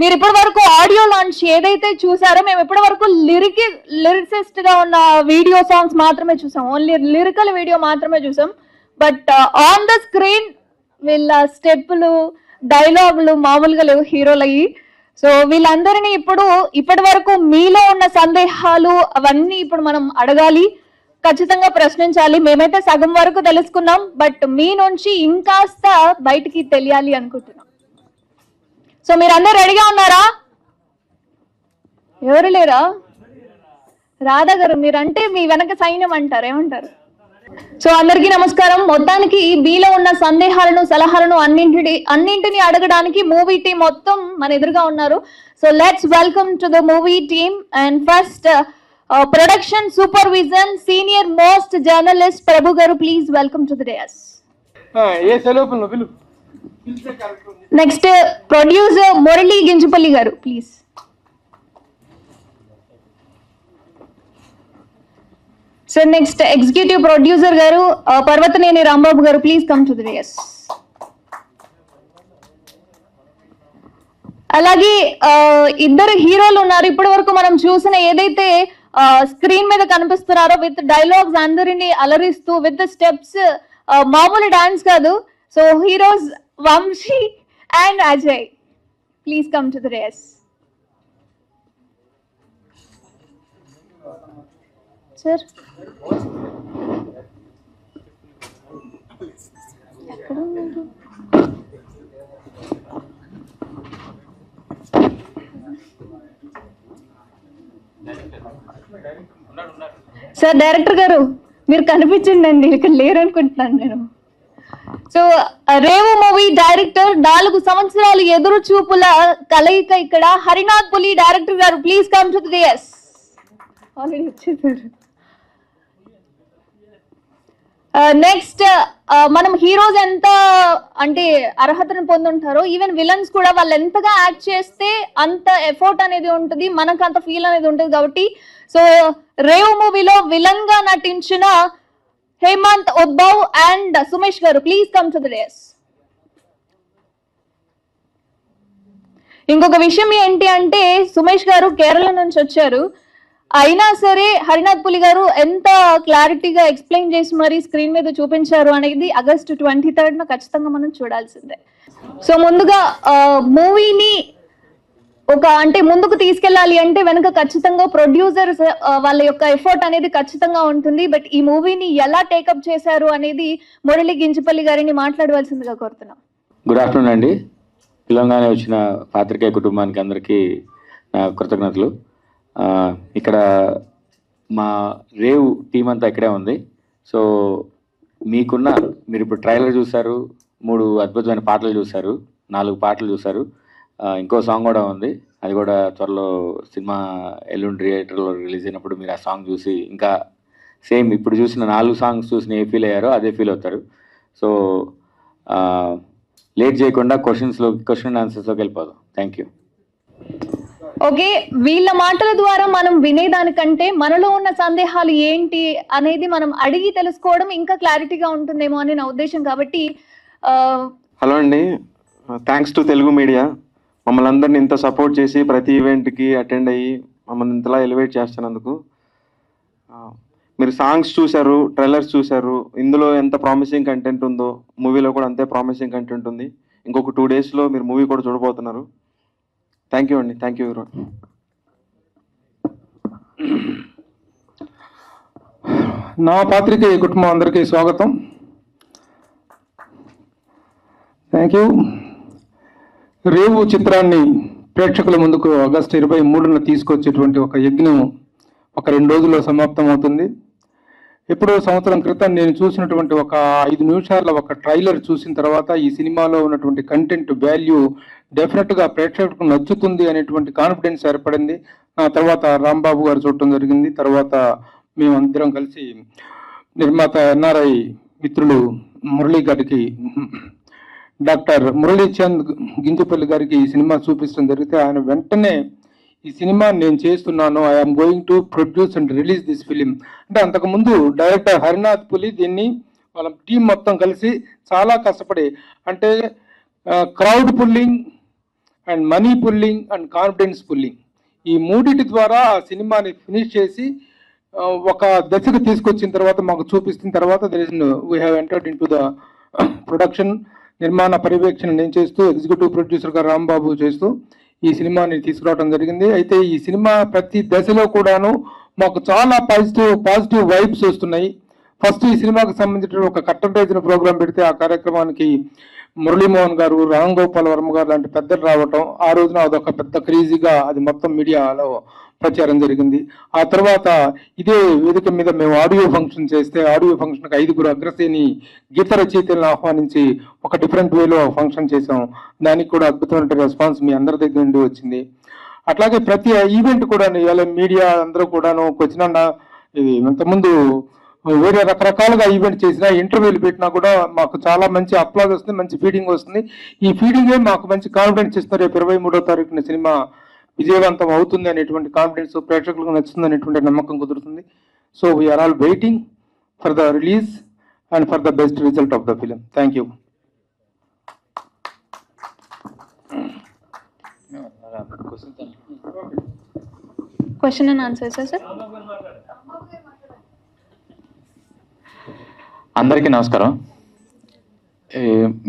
మీరు ఇప్పటి వరకు ఆడియో లాంచ్ ఏదైతే చూసారో మేము ఇప్పటి వరకు లిరిసిస్ట్ గా ఉన్న వీడియో సాంగ్స్ మాత్రమే చూసాం, ఓన్లీ లిరికల్ వీడియో మాత్రమే చూసాం. బట్ ఆన్ ద స్క్రీన్ వీళ్ళ స్టెప్పులు డైలాగులు మామూలుగా లేవు హీరోలయ్యి. సో వీళ్ళందరినీ ఇప్పటి వరకు మీలో ఉన్న సందేహాలు అవన్నీ ఇప్పుడు మనం అడగాలి, ఖచ్చితంగా ప్రశ్నించాలి. మేమైతే సగం వరకు తెలుసుకున్నాం, బట్ మీ నుంచి ఇంకాస్త బయటికి తెలియాలి అనుకుంటున్నాం. సో మీరందరూ రెడీగా ఉన్నారా? ఎవరు లేరా? రాధా గారు మీరంటే మీ వెనక సైన్యం అంటారు, ఏమంటారు? సో అందరికీ నమస్కారం. మొత్తానికి మీలో ఉన్న సందేహాలను సలహాలను అన్నింటినీ అడగడానికి మూవీ టీం మొత్తం మన ఎదురుగా ఉన్నారు. So let's welcome to the movie team. And first production supervision senior most journalist Prabhu garu, please welcome to the dais. Next producer Murali Ginjapalli garu, please. So next executive producer garu Parvathaneni Rambabu garu, please come to the dais. అలాగే ఇద్దరు హీరోలు ఉన్నారు. ఇప్పటి వరకు మనం చూసిన ఏదైతే screen మీద కనిపిస్తున్నారో విత్ డైలాగ్స్ అందరినీ అలరిస్తూ విత్ స్టెప్స్, మామూలు డాన్స్ కాదు. So heroes Vamshi and Ajay, please come to the dais. Sir sir director గారు మీరు కనిపించండి, ఇక్కడ లేరు అనుకుంటున్నాను నేను. సో రేవు మూవీ డైరెక్టర్ 4 సంవత్సరాలు ఎదురు చూపుల కలయిక ఇక్కడ హరినాథ్ పులి డైరెక్టర్ గారు, please come to the dais. Already వచ్చేసారు. నెక్స్ట్ మనం హీరోస్ ఎంత అంటే అర్హతను పొందుంటారో ఈవెన్ విలన్స్ కూడా వాళ్ళు ఎంతగా యాక్ట్ చేస్తే అంత ఎఫర్ట్ అనేది ఉంటుంది, మనకు అంత ఫీల్ అనేది ఉంటుంది కాబట్టి. సో రేవ్ మూవీలో విలన్ గా నటించిన హేమంత్ ఉద్భవ్ అండ్ సుమేష్ గారు, please come to the dais. ఇంకొక విషయం ఏంటి అంటే సుమేష్ గారు కేరళ నుంచి వచ్చారు, అయినా సరే హరినాథ్ పులి గారు ఎంత క్లారిటీగా ఎక్స్ప్లెయిన్ చేసి మరి స్క్రీన్ మీద చూపించారు అనేది ఆగస్టు 23rd ఖచ్చితంగా మనం చూడాల్సిందే. సో ముందుగా మూవీని అంటే ముందుకు తీసుకెళ్ళాలి అంటే వెనక ఖచ్చితంగా ప్రొడ్యూసర్స్ వాళ్ళ యొక్క ఎఫర్ట్ అనేది ఖచ్చితంగా ఉంటుంది. బట్ ఈ మూవీని ఎలా టేకప్ చేశారు అనేది మురళి గింజపల్లి గారిని మాట్లాడవలసిందిగా కోరుతున్నాం. గుడ్ ఆఫ్టర్నూన్ అండి. పిలవంగానే వచ్చిన పాత్రికేయ కుటుంబానికి అందరికీ కృతజ్ఞతలు. ఇక్కడ మా రేవ్ టీం అంతా ఇక్కడే ఉంది. సో మీరు ఇప్పుడు ట్రైలర్ చూసారు, 3 అద్భుతమైన పాటలు చూసారు, 4 పాటలు చూసారు, ఇంకో సాంగ్ కూడా ఉంది. అది కూడా త్వరలో సినిమా ఎల్లుండి థియేటర్లో రిలీజ్ అయినప్పుడు మీరు ఆ సాంగ్ చూసి ఇంకా సేమ్ ఇప్పుడు చూసిన 4 సాంగ్స్ చూసిన ఏ ఫీల్ అయ్యారో అదే ఫీల్ అవుతారు. సో లేట్ చేయకుండా క్వశ్చన్ ఆన్సర్స్లోకి వెళ్ళిపోదాం. Thank you. ఓకే, వీళ్ళ మాటల ద్వారా మనం వినేదానికంటే మనలో ఉన్న సందేహాలు ఏంటి అనేది మనం అడిగి తెలుసుకోవడం ఇంకా క్లారిటీగా ఉంటుందేమో అని నా ఉద్దేశం. కాబట్టి హలో అండి, థ్యాంక్స్ టు తెలుగు మీడియా. మమ్మల్ని అందరినీ ఇంత సపోర్ట్ చేసి ప్రతి ఈవెంట్కి అటెండ్ అయ్యి మమ్మల్ని ఇంతలా ఎలివేట్ చేస్తున్నందుకు. మీరు సాంగ్స్ చూశారు, ట్రైలర్స్ చూశారు, ఇందులో ఎంత ప్రామిసింగ్ కంటెంట్ ఉందో మూవీలో కూడా అంతే ప్రామిసింగ్ కంటెంట్ ఉంది. ఇంకొక 2 daysలో మీరు మూవీ కూడా చూడబోతున్నారు. థ్యాంక్ యూ అండి. Thank you everyone. నా పాత్రికేయ కుటుంబం అందరికీ స్వాగతం. Thank you. రేవు చిత్రాన్ని ప్రేక్షకుల ముందుకు ఆగస్టు 23న తీసుకొచ్చేటువంటి ఒక యజ్ఞం ఒక 2 రోజుల్లో సమాప్తం అవుతుంది. ఎప్పుడో సంవత్సరం క్రితం నేను చూసినటువంటి ఒక 5 నిమిషాల ఒక ట్రైలర్ చూసిన తర్వాత ఈ సినిమాలో ఉన్నటువంటి కంటెంట్ వాల్యూ డెఫినెట్గా ప్రేక్షకులకు నచ్చుతుంది అనేటువంటి కాన్ఫిడెన్స్ ఏర్పడింది. తర్వాత రాంబాబు గారు చూడటం జరిగింది. తర్వాత మేమందరం కలిసి నిర్మాత ఎన్ఆర్ఐ మిత్రులు మురళీ గారికి, డాక్టర్ మురళీ చంద్ గింజపల్లి గారికి ఈ సినిమా చూపించడం జరిగితే ఆయన వెంటనే ఈ సినిమా నేను చేస్తున్నాను, I'm going to produce and release this film అంటే, అంతకుముందు డైరెక్టర్ హరినాథ్ పులి దీన్ని వాళ్ళ టీం మొత్తం కలిసి చాలా కష్టపడి అంటే crowd pulling and money pulling and confidence pulling. ఈ మూడిటి ద్వారా ఆ సినిమాని ఫినిష్ చేసి ఒక దశకు తీసుకొచ్చిన తర్వాత మాకు చూపిస్తున్న తర్వాత we have entered in to the production. నిర్మాణ పర్యవేక్షణ నేను చేస్తూ, ఎగ్జిక్యూటివ్ ప్రొడ్యూసర్గా రాంబాబు చేస్తూ ఈ సినిమాని తీసుకురావడం జరిగింది. అయితే ఈ సినిమా ప్రతి దశలో కూడాను మాకు చాలా పాజిటివ్ వైబ్స్ వస్తున్నాయి. ఫస్ట్ ఈ సినిమాకి సంబంధించిన ఒక కట్టన్ రైతుల ప్రోగ్రాం పెడితే ఆ కార్యక్రమానికి మురళీమోహన్ గారు, రామ్ గోపాల్ వర్మ గారు లాంటి పెద్దలు రావటం, ఆ రోజున అదొక పెద్ద క్రేజీగా అది మొత్తం మీడియాలో ప్రచారం జరిగింది. ఆ తర్వాత ఇదే వేదిక మీద మేము ఆడియో ఫంక్షన్ చేస్తే ఆడియో ఫంక్షన్కి 5 అగ్రశ్రేణి గీత రచయితలను ఆహ్వానించి ఒక డిఫరెంట్ వేలో ఫంక్షన్ చేసాం. దానికి కూడా అద్భుతమైన రెస్పాన్స్ మీ అందరి దగ్గర నుండి వచ్చింది. అట్లాగే ప్రతి ఈవెంట్ కూడా ఇవాళ మీడియా అందరూ కూడాను వచ్చిన ఇది ఇంతకుముందు వేరే రకరకాలుగా ఈవెంట్ చేసినా, ఇంటర్వ్యూలు పెట్టినా కూడా మాకు చాలా మంచి అప్లాజ్ వస్తుంది, మంచి ఫీడింగ్ వస్తుంది. ఈ ఫీడింగే మాకు మంచి కాన్ఫిడెన్స్ ఇస్తారు. రేపు 23వ తారీఖున సినిమా విజయవంతం అవుతుంది అనేటువంటి కాన్ఫిడెన్స్, ప్రేక్షకులకు నచ్చుతుంది అనేటువంటి నమ్మకం కుదురుతుంది. So we are all waiting for the release and for the best result of the film. Thank you. Question and answer sir. అందరికీ నమస్కారం.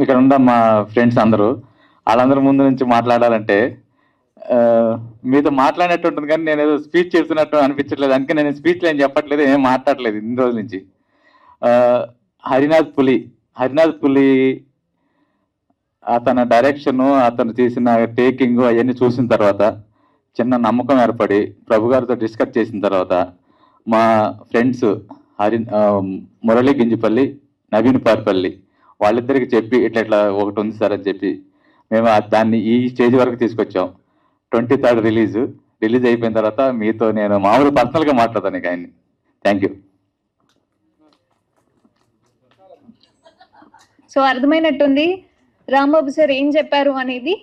ఇక్కడ ఉన్న మా ఫ్రెండ్స్ వాళ్ళందరి ముందు నుంచి మాట్లాడాలంటే మీతో మాట్లాడినట్టు ఉంటుంది, కానీ నేను ఏదో స్పీచ్ చేస్తున్నట్టు అనిపించట్లేదు. అందుకే నేను స్పీచ్లో ఏం చెప్పట్లేదు, ఏం మాట్లాడలేదు ఇన్ని రోజుల నుంచి. హరినాథ్ పులి అతని డైరెక్షను, అతను చేసిన టేకింగ్ అవన్నీ చూసిన తర్వాత చిన్న నమ్మకం ఏర్పడి ప్రభు గారితో డిస్కస్ చేసిన తర్వాత మా ఫ్రెండ్స్ మురళి గింజిపల్లి, నవీన్ పార్పల్లి వాళ్ళిద్దరికి చెప్పి ఇట్లా ఒకటి ఉంది సార్ అని చెప్పి మేము దాన్ని ఈ స్టేజ్ వరకు తీసుకొచ్చాం. 23rd రిలీజ్ అయిపోయిన తర్వాత మీతో నేను మామూలు పర్సనల్గా మాట్లాడతాను ఇక ఆయన్ని. Thank you. సో అర్థమైనట్టుంది రాంబాబు సార్ ఏం చెప్పారు అనేది.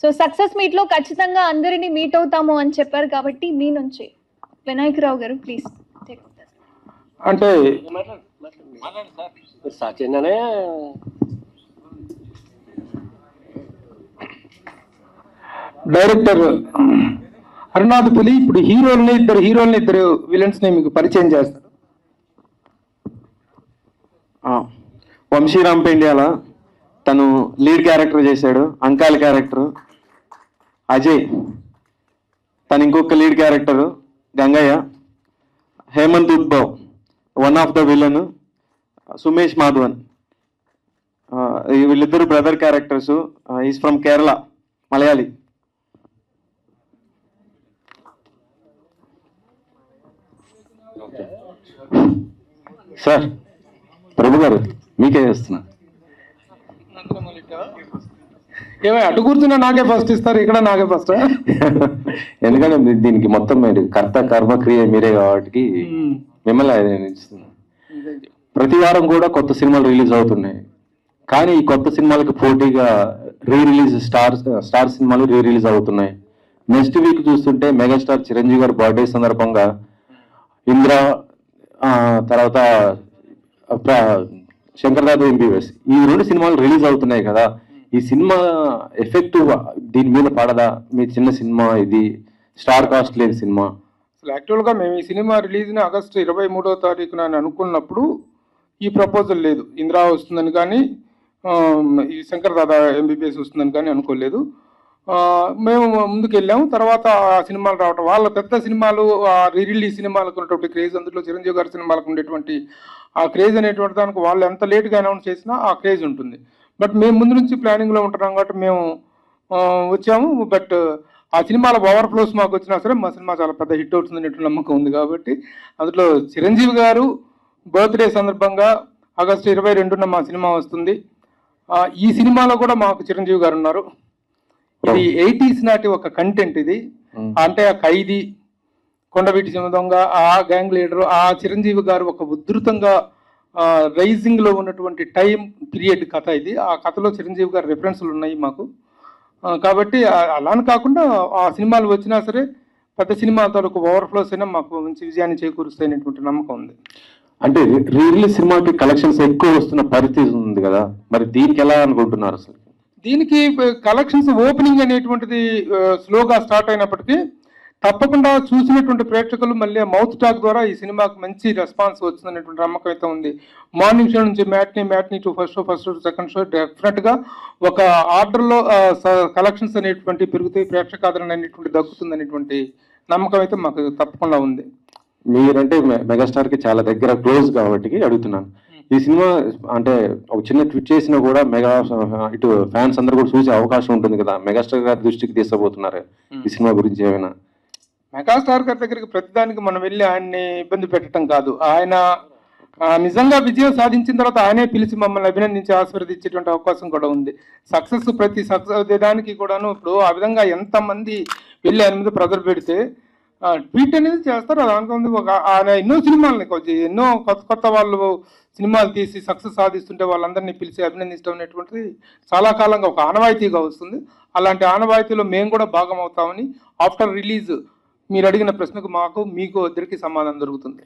సో సక్సెస్ మీట్ లో ఖచ్చితంగా అందరినీ మీట్ అవుతాము అని చెప్పారు కాబట్టి మీ నుంచి వినాయకరావు గారు ప్లీజ్. అంటే డైరెక్టర్ హరినాథ్ పులి ఇప్పుడు ఇద్దరు విలన్స్ ని మీకు పరిచయం చేస్తారు. వంశీరామ్ పెండ్యాల తను లీడ్ క్యారెక్టర్ చేశాడు, అంకాల్ క్యారెక్టర్. అజయ్ తను ఇంకొక lead character Gangaiah. Hemanth Udbhav one of the villain. Sumesh Madhavan వీళ్ళిద్దరు brother characters. Is from Kerala, Malayali. Sir Prabhu garu మీకే చేస్తున్నా. ఏమై అటు కూర్చున్నా నాకే ఫస్ట్ ఇస్తారు, ఇక్కడ నాకే ఫస్ట్. ఎందుకంటే దీనికి మొత్తం మీరు కర్త కర్మ క్రియ మీరే కాబట్టి మిమ్మల్ని ఇస్తున్నాను. ప్రతి వారం కూడా కొత్త సినిమాలు రిలీజ్ అవుతున్నాయి, కానీ ఈ కొత్త సినిమాలకు పోటీగా స్టార్ సినిమాలు రిలీజ్ అవుతున్నాయి. నెక్స్ట్ వీక్ చూస్తుంటే మెగాస్టార్ చిరంజీవి గారి బర్త్డే సందర్భంగా ఇంద్ర, తర్వాత శంకర్దాద ఎంబీబీఎస్, ఈ 2 సినిమాలు రిలీజ్ అవుతున్నాయి కదా. ఈ సినిమా ఎఫెక్టివ్ దీని మీద పడదా? మీ చిన్న సినిమా ఇది, స్టార్ కాస్ట్ లేని సినిమా. అసలు యాక్చువల్గా మేము ఈ సినిమా రిలీజ్ని ఆగస్టు 23వ తారీఖున అనుకున్నప్పుడు ఈ ప్రపోజల్ లేదు. ఇంద్రా వస్తుందని కానీ ఈ శంకర్ దాదా ఎంబీబీఎస్ వస్తుందని కానీ అనుకోలేదు. మేము ముందుకు వెళ్ళాము. తర్వాత ఆ సినిమాలు రావటం, వాళ్ళ పెద్ద సినిమాలు, రిలీజ్ సినిమాలకు ఉన్నటువంటి క్రేజ్, అందులో చిరంజీవి గారి సినిమాలకు ఉండేటువంటి ఆ క్రేజ్ అనేటువంటి దానికి వాళ్ళు ఎంత లేట్గా అనౌన్స్ చేసినా ఆ క్రేజ్ ఉంటుంది. బట్ మేము ముందు నుంచి ప్లానింగ్లో ఉంటున్నాం కాబట్టి మేము వచ్చాము. బట్ ఆ సినిమాల ఓవర్ఫ్లోస్ మాకు వచ్చినా సరే మా సినిమా చాలా పెద్ద హిట్ అవుతుంది అనేటువంటి నమ్మకం ఉంది. కాబట్టి అందులో చిరంజీవి గారు బర్త్డే సందర్భంగా ఆగస్టు 22న మా సినిమా వస్తుంది. ఈ సినిమాలో కూడా మాకు చిరంజీవి గారు ఉన్నారు. ఇది 80s నాటి ఒక కంటెంట్. ఇది అంటే ఆ ఖైదీ, కొండవీటి దొంగ, ఆ గ్యాంగ్ లీడర్, ఆ చిరంజీవి గారు ఒక ఉధృతంగా రైజింగ్ లో ఉన్నటువంటి టైం పీరియడ్ కథ ఇది. ఆ కథలో చిరంజీవి గారి రెఫరెన్స్లు ఉన్నాయి మాకు. కాబట్టి అలానే కాకుండా ఆ సినిమాలు వచ్చినా సరే పెద్ద సినిమా తాలూకు ఓవర్ఫ్లోస్ అయినా మాకు మంచి విజయాన్ని చేకూరుస్తాయనేటువంటి నమ్మకం ఉంది. అంటే రిలీజ్ సినిమాకి కలెక్షన్స్ ఎక్కువ వస్తున్న పరిస్థితి ఉంది కదా, మరి దీనికి ఎలా అనుకుంటున్నారు అసలు? దీనికి కలెక్షన్స్ ఓపెనింగ్ అనేటువంటిది స్లోగా స్టార్ట్ అయినప్పటికీ తప్పకుండా చూసినటువంటి ప్రేక్షకులు మళ్ళీ మౌత్ టాక్ ద్వారా ఈ సినిమాకి మంచి రెస్పాన్స్ వచ్చిందనేటువంటి నమ్మకం అయితే ఉంది. మార్నింగ్ షో నుంచి matinee to first show second show డెఫినెట్గా ఒక ఆర్డర్లో కలెక్షన్స్ అనేటువంటి పెరుగుతాయి, ప్రేక్షకాదరణ అనేటువంటి దక్కుతుంది అనేటువంటి నమ్మకం అయితే మాకు తప్పకుండా ఉంది. మీరంటే మెగాస్టార్కి చాలా దగ్గర క్లోజ్ కాబట్టి అడుగుతున్నాను, ఈ సినిమా అంటే ఒక చిన్న ట్వీట్ చేసినా కూడా మెగా ఇటు ఫ్యాన్స్ అందరూ కూడా చూసే అవకాశం ఉంటుంది కదా, మెగాస్టార్ గారి దృష్టికి తీసుకుపోతున్నారు ఈ సినిమా గురించి ఏమైనా? మెగాస్టార్ గారి దగ్గరికి ప్రతిదానికి మనం వెళ్ళి ఆయన్ని ఇబ్బంది పెట్టడం కాదు, ఆయన నిజంగా విజయం సాధించిన తర్వాత ఆయనే పిలిచి మమ్మల్ని అభినందించి ఆశీర్వదించేటువంటి అవకాశం కూడా ఉంది. ప్రతి సక్సెస్ దానికి కూడాను ఇప్పుడు ఆ విధంగా ఎంతమంది వెళ్ళి ఆయన మీద ప్రెజర్ పెడితే ట్వీట్ అనేది చేస్తారు. దాంట్లో ఒక ఆయన ఎన్నో సినిమాలని ఎన్నో కొత్త వాళ్ళు సినిమాలు తీసి సక్సెస్ సాధిస్తుంటే వాళ్ళందరినీ పిలిచి అభినందించడం అనేటువంటిది చాలా కాలంగా ఒక ఆనవాయితీగా వస్తుంది. అలాంటి ఆనవాయితీలో మేము కూడా భాగం అవుతామని ఆఫ్టర్ రిలీజ్ మీరు అడిగిన ప్రశ్నకు మీకు ఇద్దరికి సమాధానం దొరుకుతుంది.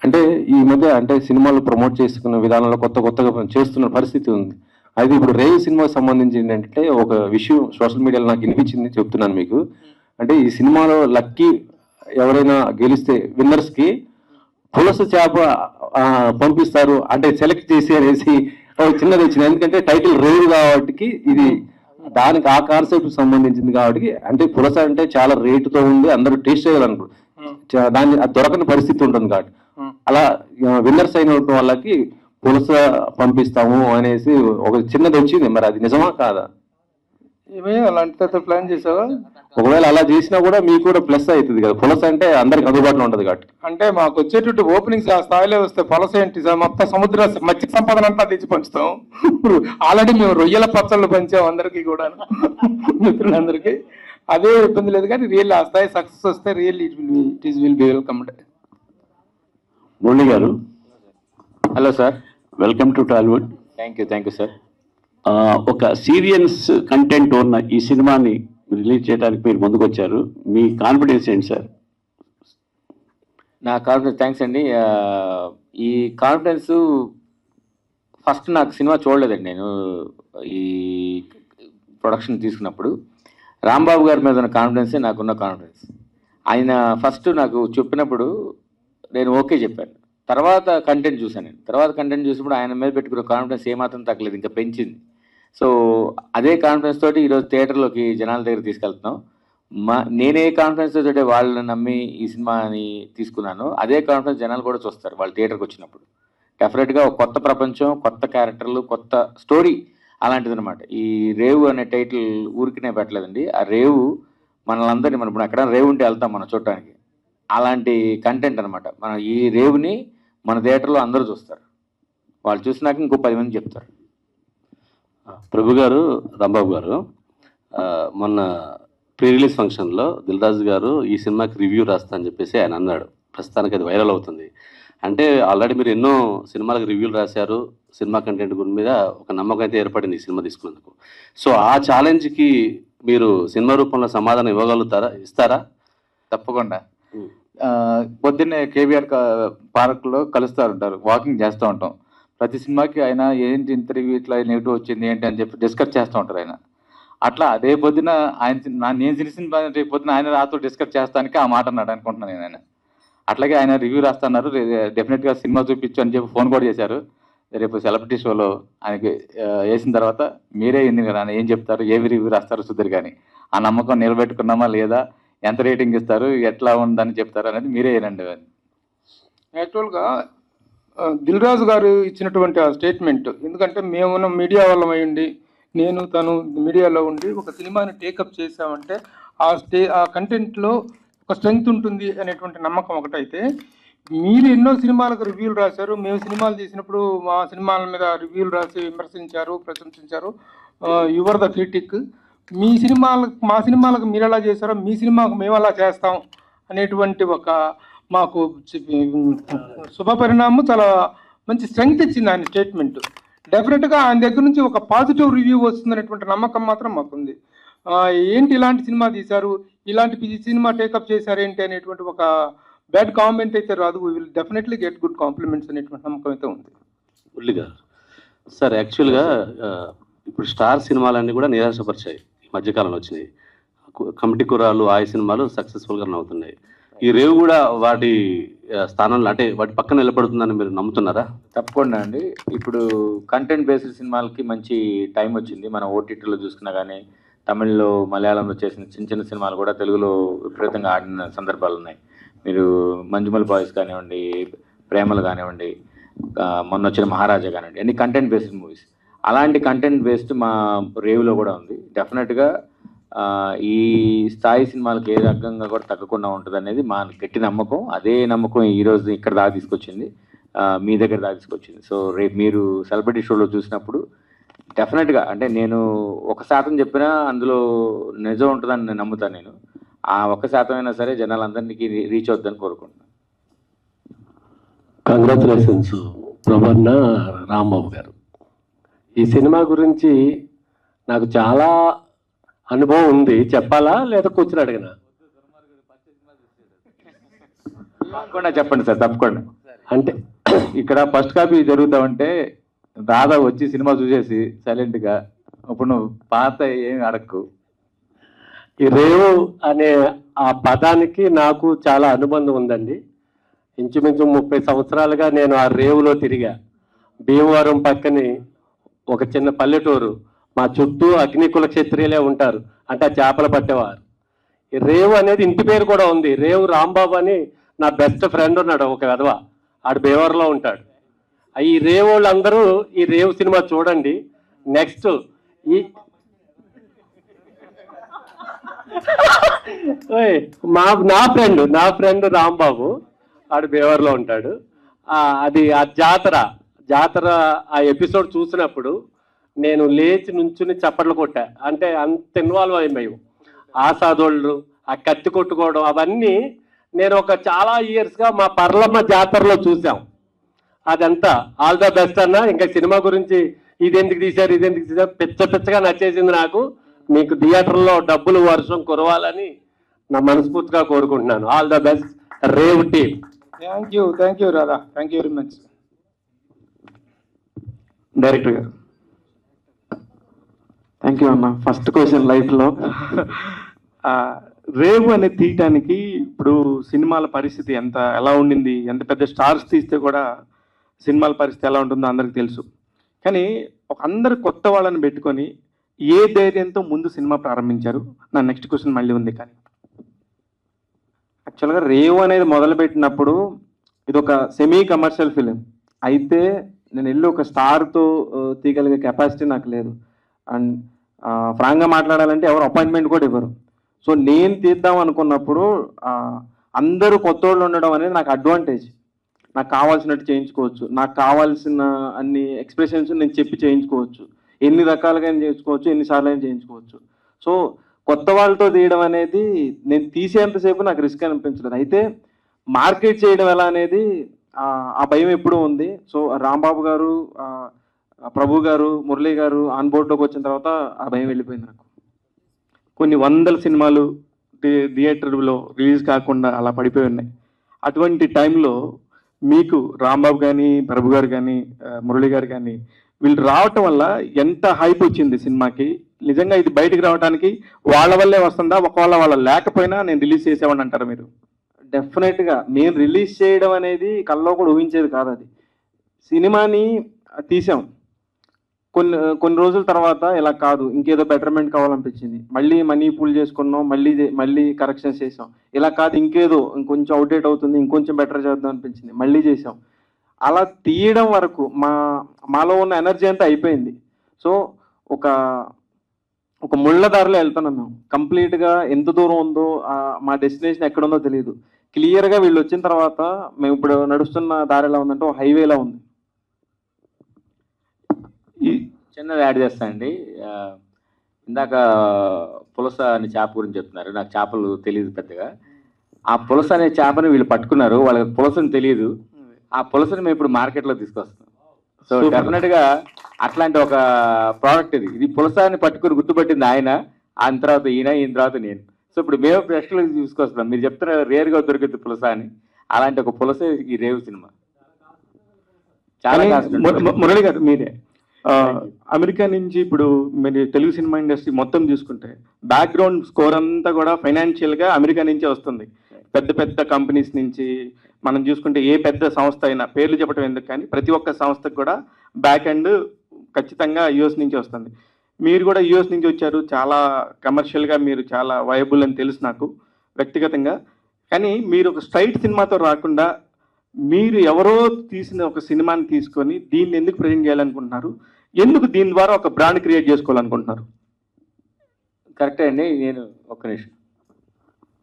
అంటే ఈ మధ్య అంటే సినిమాలు ప్రమోట్ చేసుకున్న విధానంలో కొత్తగా చేస్తున్న పరిస్థితి ఉంది. అయితే ఇప్పుడు రేవ్ సినిమాకి సంబంధించి ఏంటంటే ఒక విషయం సోషల్ మీడియాలో నాకు వినిపించింది, చెప్తున్నాను మీకు. అంటే ఈ సినిమాలో లక్కీ ఎవరైనా గెలిస్తే విన్నర్స్కి పులస చేప పంపిస్తారు, అంటే సెలెక్ట్ చేసి అనేసి చిన్నది వచ్చింది. ఎందుకంటే టైటిల్ రేవ్ కాబట్టి ఇది దానికి ఆ కాన్సెప్ట్ సంబంధించింది కాబట్టి, అంటే పులస అంటే చాలా రేటుతో ఉంది, అందరూ టేస్ట్ చేయాలనుకో దాన్ని అది దొరకని పరిస్థితి ఉంటుంది కాబట్టి అలా విన్నర్స్ అయిన వాళ్ళకి పులస పంపిస్తాము అనేసి ఒక చిన్నది వచ్చింది. మరి అది నిజమా కాదా? ఏమే అలాంటి ప్లాన్ చేసావా? ఒకవేళ అలా చేసినా కూడా మీకు కూడా ప్లస్ అవుతుంది కదా, పులస అంటే అందరికి అందుబాటులో ఉంటుంది కాబట్టి. అంటే మాకు వచ్చేటట్టు ఓపెనింగ్స్ ఆ స్థాయిలో వస్తే పులస ఏంటి మొత్తం సముద్ర మత్స్య సంపదన అంతా తెచ్చి పంచుతాం. ఇప్పుడు ఆల్రెడీ మేము రొయ్యల పచ్చళ్ళు పంచాం అందరికీ కూడా, మిత్రులందరికీ. అదే ఇబ్బంది లేదు కానీ రియల్ ఆ స్థాయి సక్సెస్ వస్తే real it will be welcomed. Murali garu, hello sir, welcome to Tollywood. Thank you sir. ఒక సీరియస్ కంటెంట్ ఉన్న ఈ సినిమాని రిలీజ్ చేయడానికి మీరు ముందుకు వచ్చారు, మీ కాన్ఫిడెన్స్ ఏంటి సార్? నా కాన్ఫిడెన్స్ థ్యాంక్స్ అండి. ఈ కాన్ఫిడెన్స్ ఫస్ట్ నాకు సినిమా చూడలేదండి. నేను ఈ ప్రొడక్షన్ తీసుకున్నప్పుడు రాంబాబు గారి మీద ఉన్న కాన్ఫిడెన్సే నాకున్న కాన్ఫిడెన్స్. ఆయన ఫస్ట్ నాకు చెప్పినప్పుడు నేను ఓకే చెప్పాను. తర్వాత కంటెంట్ చూశాను. నేను తర్వాత కంటెంట్ చూసినప్పుడు ఆయన మీద పెట్టుకున్న కాన్ఫిడెన్స్ ఏమాత్రం తగ్గలేదు, ఇంకా పెంచింది. సో అదే కాన్ఫిడెన్స్ తోటి ఈరోజు థియేటర్లోకి జనాల దగ్గర తీసుకెళ్తున్నాం. నేనే కాన్ఫిడెన్స్ తోటి వాళ్ళని నమ్మి ఈ సినిమాని తీసుకున్నాను, అదే కాన్ఫిడెన్స్ జనాలు కూడా చూస్తారు వాళ్ళు థియేటర్కి వచ్చినప్పుడు. డెఫినెట్గా ఒక కొత్త ప్రపంచం, కొత్త క్యారెక్టర్లు, కొత్త స్టోరీ అలాంటిది అనమాట. ఈ రేవు అనే టైటిల్ ఊరికినే పెట్టలేదండి. ఆ రేవు మనల్ని మనం ఇప్పుడు ఎక్కడ రేవు ఉంటే వెళ్తాం మనం చూడటానికి, అలాంటి కంటెంట్ అనమాట. మనం ఈ రేవుని మన థియేటర్లో అందరూ చూస్తారు, వాళ్ళు చూసినాక ఇంకో 10 మంది చెప్తారు. ప్రభు గారు, రాంబాబు గారు, మొన్న ప్రీ రిలీజ్ ఫంక్షన్లో దిల్ రాజు గారు ఈ సినిమాకి రివ్యూ రాస్తా అని చెప్పేసి ఆయన అన్నాడు. ప్రస్తుతానికి అది వైరల్ అవుతుంది. అంటే ఆల్రెడీ మీరు ఎన్నో సినిమాలకు రివ్యూలు రాశారు, సినిమా కంటెంట్ గురి మీద ఒక నమ్మకం అయితే ఏర్పడింది ఈ సినిమా తీసుకున్నందుకు. సో ఆ ఛాలెంజ్కి మీరు సినిమా రూపంలో సమాధానం ఇస్తారా? తప్పకుండా. పొద్దున్నే కేబీఆర్ పార్క్లో కలుస్తూ ఉంటారు, వాకింగ్ చేస్తూ ఉంటాం. ప్రతి సినిమాకి ఆయన ఏంటి ఇంటర్వ్యూ ఇట్లా నెగిటివ్ వచ్చింది ఏంటి అని చెప్పి డిస్కస్ చేస్తూ ఉంటారు ఆయన. అట్లా అదే పొద్దున నేను సినిమా రేపు పొద్దున ఆయన రాతో డిస్కస్ చేస్తానికి ఆ మాట అన్నాడు అనుకుంటున్నాను నేను. ఆయన అట్లాగే ఆయన రివ్యూ రాస్తున్నారు, డెఫినెట్గా సినిమా చూపించు అని చెప్పి ఫోన్ కూడా చేశారు. రేపు సెలబ్రిటీ షోలో ఆయనకి వేసిన తర్వాత మీరే ఏం చెప్తారు, ఏవి రివ్యూ రాస్తారు సుధీర్ కానీ, ఆ నమ్మకం నిలబెట్టుకున్నామా లేదా, ఎంత రేటింగ్ ఇస్తారు, ఎట్లా ఉందని చెప్తారు అనేది మీరే ఏనండి. యాక్చువల్గా దిల్ రాజు గారు ఇచ్చినటువంటి ఆ స్టేట్మెంట్, ఎందుకంటే మేము మీడియా వాళ్ళం అయ్యండి, నేను తను మీడియాలో ఉండి ఒక సినిమాని టేకప్ చేసామంటే ఆ కంటెంట్లో ఒక స్ట్రెంగ్త్ ఉంటుంది అనేటువంటి నమ్మకం ఒకటైతే, మీరు ఎన్నో సినిమాలకు రివ్యూలు రాశారు, మేము సినిమాలు తీసినప్పుడు మా సినిమాల మీద రివ్యూలు రాసి విమర్శించారు, ప్రశంసించారు. Your the critic. మా సినిమాలకు మీరు ఎలా చేశారో మీ సినిమాకు మేము అలా చేస్తాం అనేటువంటి ఒక మాకు శుభ పరిణామం, చాలా మంచి స్ట్రెంగ్త్ ఇచ్చింది ఆయన స్టేట్మెంట్. డెఫినెట్గా ఆయన దగ్గర నుంచి ఒక పాజిటివ్ రివ్యూ వస్తుందనేటువంటి నమ్మకం మాత్రం మాకుంది. ఏంటి ఇలాంటి సినిమా తీశారు, ఇలాంటి సినిమా టేకప్ చేశారు ఏంటి అనేటువంటి ఒక బ్యాడ్ కామెంట్ అయితే రాదు. We will definitely get good compliments అనేటువంటి నమ్మకం అయితే ఉంది. మురళి గారు సార్, యాక్చువల్గా ఇప్పుడు స్టార్ సినిమాలన్నీ కూడా నిరాశపరిచాయి, ఈ మధ్యకాలంలో వచ్చినాయి. కమిటీ కుర్రాళ్ళు ఆ సినిమాలు సక్సెస్ఫుల్గా రన్ అవుతున్నాయి. ఈ రేవు కూడా వాటి స్థానంలో అంటే వాటి పక్కన నిలబడుతుందని మీరు నమ్ముతున్నారా? తప్పకుండా అండి. ఇప్పుడు కంటెంట్ బేస్డ్ సినిమాలకి మంచి టైం వచ్చింది. మనం ఓటీటీలో చూసుకున్నా కానీ, తమిళ్లో మలయాళంలో చేసిన చిన్న చిన్న సినిమాలు కూడా తెలుగులో విపరీతంగా ఆడిన సందర్భాలు ఉన్నాయి. మీరు మంజుమల్ బాయ్స్ కానివ్వండి, ప్రేమలు కానివ్వండి, మొన్న వచ్చిన మహారాజా కానివ్వండి, అన్ని కంటెంట్ బేస్డ్ మూవీస్. అలాంటి కంటెంట్ బేస్డ్ మా రేవులో కూడా ఉంది. డెఫినెట్గా ఈ స్థాయి సినిమాలకు ఏ రకంగా కూడా తగ్గకుండా ఉంటుంది అనేది మా గట్టి నమ్మకం. అదే నమ్మకం ఈరోజు ఇక్కడ దాకా తీసుకొచ్చింది, మీ దగ్గర దాకా తీసుకొచ్చింది. సో రేపు మీరు సెలబ్రిటీ షోలో చూసినప్పుడు డెఫినెట్గా, అంటే నేను 1% చెప్పినా అందులో నిజం ఉంటుందని నేను నమ్ముతాను. నేను ఆ 1% అయినా సరే జనాలందరికీ రీచ్ అవుతుందని కోరుకుంటున్నాను. కంగ్రాచులేషన్స్ ప్రభన్న రాంబాబు గారు. ఈ సినిమా గురించి నాకు చాలా అనుభవం ఉంది, చెప్పాలా లేదా కూర్చుని అడిగినా? తప్పకుండా చెప్పండి సార్, తప్పకుండా. అంటే ఇక్కడ ఫస్ట్ కాపీ జరుగుతామంటే దాదా వచ్చి సినిమా చూసేసి సైలెంట్గా ఇప్పుడు నువ్వు పాత ఏమి అడక్కు. ఈ రేవు అనే ఆ పదానికి నాకు చాలా అనుబంధం ఉందండి. ఇంచుమించు 30 సంవత్సరాలుగా నేను ఆ రేవులో తిరిగా. భీమవరం పక్కనే ఒక చిన్న పల్లెటూరు, మా చుట్టూ అగ్నికుల క్షత్రియులే ఉంటారు, అంటే చేపలు పట్టేవారు. ఈ రేవు అనేది ఇంటి పేరు కూడా ఉంది. రేవు రాంబాబు అని నా బెస్ట్ ఫ్రెండ్ ఉన్నాడు, ఒక విధవ, ఆడు భీమవరంలో ఉంటాడు. ఈ రేవు వాళ్ళందరూ ఈ రేవు సినిమా చూడండి. నెక్స్ట్ ఈ నా ఫ్రెండ్ రాంబాబు, ఆడు భీమవరంలో ఉంటాడు. అది ఆ జాతర ఆ ఎపిసోడ్ చూసినప్పుడు నేను లేచి నుంచుని చప్పట్లు కొట్టా. అంటే అంత ఇన్వాల్వ్ అయ్యాము. ఆసాదోళ్ళు, ఆ కత్తి కొట్టుకోవడం, అవన్నీ నేను ఒక చాలా ఇయర్స్గా మా పర్లమ్మ జాతరలో చూసాం. అదంతా ఆల్ ద బెస్ట్ అన్న. ఇంకా సినిమా గురించి ఇదెందుకు తీశారు పిచ్చగా నచ్చేసింది నాకు. మీకు థియేటర్లో డబ్బులు వర్షం కురవాలని నా మనస్ఫూర్తిగా కోరుకుంటున్నాను. All the best rave team. Thank you Radha, thank you very much. Director గారు థ్యాంక్ యూ అన్న. ఫస్ట్ క్వశ్చన్ లైఫ్లో రేవు అనేది తీయటానికి ఇప్పుడు సినిమాల పరిస్థితి ఎలా ఉండింది, ఎంత పెద్ద స్టార్స్ తీస్తే కూడా సినిమాల పరిస్థితి ఎలా ఉంటుందో అందరికి తెలుసు. కానీ అందరు కొత్త వాళ్ళని పెట్టుకొని ఏ ధైర్యంతో ముందు సినిమా ప్రారంభించారు? నా నెక్స్ట్ క్వశ్చన్ మళ్ళీ ఉంది. కానీ యాక్చువల్గా రేవు అనేది మొదలుపెట్టినప్పుడు ఇది ఒక సెమీ కమర్షియల్ ఫిలిం అయితే నేను వెళ్ళి ఒక స్టార్తో తీయగలిగే కెపాసిటీ నాకు లేదు. అండ్ ఫ్రాంక్గా మాట్లాడాలంటే ఎవరు అపాయింట్మెంట్ కూడా ఇవ్వరు. సో నేను తీద్దాం అనుకున్నప్పుడు అందరూ కొత్త వాళ్ళు ఉండడం అనేది నాకు అడ్వాంటేజ్. నాకు కావాల్సినట్టు చేయించుకోవచ్చు, నాకు కావాల్సిన అన్ని ఎక్స్ప్రెషన్స్ నేను చెప్పి చేయించుకోవచ్చు, ఎన్ని రకాలుగా చేయించుకోవచ్చు, ఎన్నిసార్లు అయినా చేయించుకోవచ్చు. సో కొత్త వాళ్ళతో తీయడం అనేది నేను తీసేంతసేపు నాకు రిస్క్ అనిపించలేదు. అయితే మార్కెట్ చేయడం ఎలా అనేది ఆ భయం ఎప్పుడూ ఉంది. సో రాంబాబు గారు, ప్రభు గారు, మురళీ గారు ఆన్ బోర్డులోకి వచ్చిన తర్వాత ఆ భయం వెళ్ళిపోయింది. నాకు కొన్ని 100 సినిమాలు థియేటర్లో రిలీజ్ కాకుండా అలా పడిపోయి ఉన్నాయి. అటువంటి టైంలో మీకు రాంబాబు కానీ, ప్రభు గారు కానీ, మురళి గారు కానీ వీళ్ళు రావటం వల్ల ఎంత హైప్ వచ్చింది సినిమాకి. నిజంగా ఇది బయటకు రావడానికి వాళ్ళ వల్లే వస్తుందా? ఒకవేళ వాళ్ళ లేకపోయినా నేను రిలీజ్ చేసేవాడిని అంటారు మీరు? డెఫినెట్గా మేము రిలీజ్ చేయడం అనేది కల్లో కూడా ఊహించేది కాదు. అది సినిమాని తీసాం, కొన్ని రోజుల తర్వాత ఇలా కాదు, ఇంకేదో బెటర్మెంట్ కావాలనిపించింది, మళ్ళీ మనీ పూల్ చేసుకున్నాం, మళ్ళీ కరెక్షన్స్ చేసాం. ఇలా కాదు, ఇంకొంచెం అవుట్డేట్ అవుతుంది, ఇంకొంచెం బెటర్ చేద్దాం అనిపించింది, మళ్ళీ చేసాం. అలా తీయడం వరకు మాలో ఉన్న ఎనర్జీ అంతా అయిపోయింది. సో ఒక ముళ్ళ దారిలో వెళ్తున్నాం మేము. కంప్లీట్గా ఎంత దూరం ఉందో, మా డెస్టినేషన్ ఎక్కడ ఉందో తెలియదు. క్లియర్గా వీళ్ళు వచ్చిన తర్వాత మేము ఇప్పుడు నడుస్తున్న దారి ఎలా ఉందంటే ఒక హైవేలా ఉంది. చిన్నది యాడ్ చేస్తానండి. ఇందాక పులస అనే చేప గురించి చెప్తున్నారు. నాకు చేపలు తెలియదు పెద్దగా. ఆ పులస అనే చేపని వీళ్ళు పట్టుకున్నారు, వాళ్ళకి పులసని తెలియదు. ఆ పులసని మేము ఇప్పుడు మార్కెట్లో తీసుకొస్తాం. సో డెఫినెట్గా అట్లాంటి ఒక ప్రోడక్ట్ ఇది పులసని పట్టుకుని గుర్తుపట్టింది ఆయన తర్వాత ఈయన తర్వాత నేను. సో ఇప్పుడు మేము ఫ్రెష్లో తీసుకొస్తున్నాం. మీరు చెప్తున్న రేర్గా దొరికింది పులస అని, అలాంటి ఒక పులస ఈ రేవు సినిమా. చాలా మురళి గారు మీరే అమెరికా నుంచి ఇప్పుడు మీరు తెలుగు సినిమా ఇండస్ట్రీ మొత్తం చూసుకుంటే బ్యాక్గ్రౌండ్ స్కోర్ అంతా కూడా ఫైనాన్షియల్గా అమెరికా నుంచే వస్తుంది. పెద్ద పెద్ద కంపెనీస్ నుంచి మనం చూసుకుంటే ఏ పెద్ద సంస్థ అయినా పేర్లు చెప్పడం ఎందుకు కానీ ప్రతి ఒక్క సంస్థకు కూడా బ్యాక్ ఎండ్ ఖచ్చితంగా యుఎస్ నుంచి వస్తుంది. మీరు కూడా యుఎస్ నుంచి వచ్చారు, చాలా కమర్షియల్గా మీరు చాలా వయబుల్ అని తెలుసు నాకు వ్యక్తిగతంగా. కానీ మీరు ఒక స్ట్రైట్ సినిమాతో రాకుండా మీరు ఎవరో తీసిన ఒక సినిమాని తీసుకొని దీన్ని ఎందుకు ప్రజెంట్ చేయాలనుకుంటున్నారు? ఎందుకు దీని ద్వారా ఒక బ్రాండ్ క్రియేట్ చేసుకోవాలనుకుంటున్నారు? కరెక్టే అండి. నేను ఒక్క నిమిషం,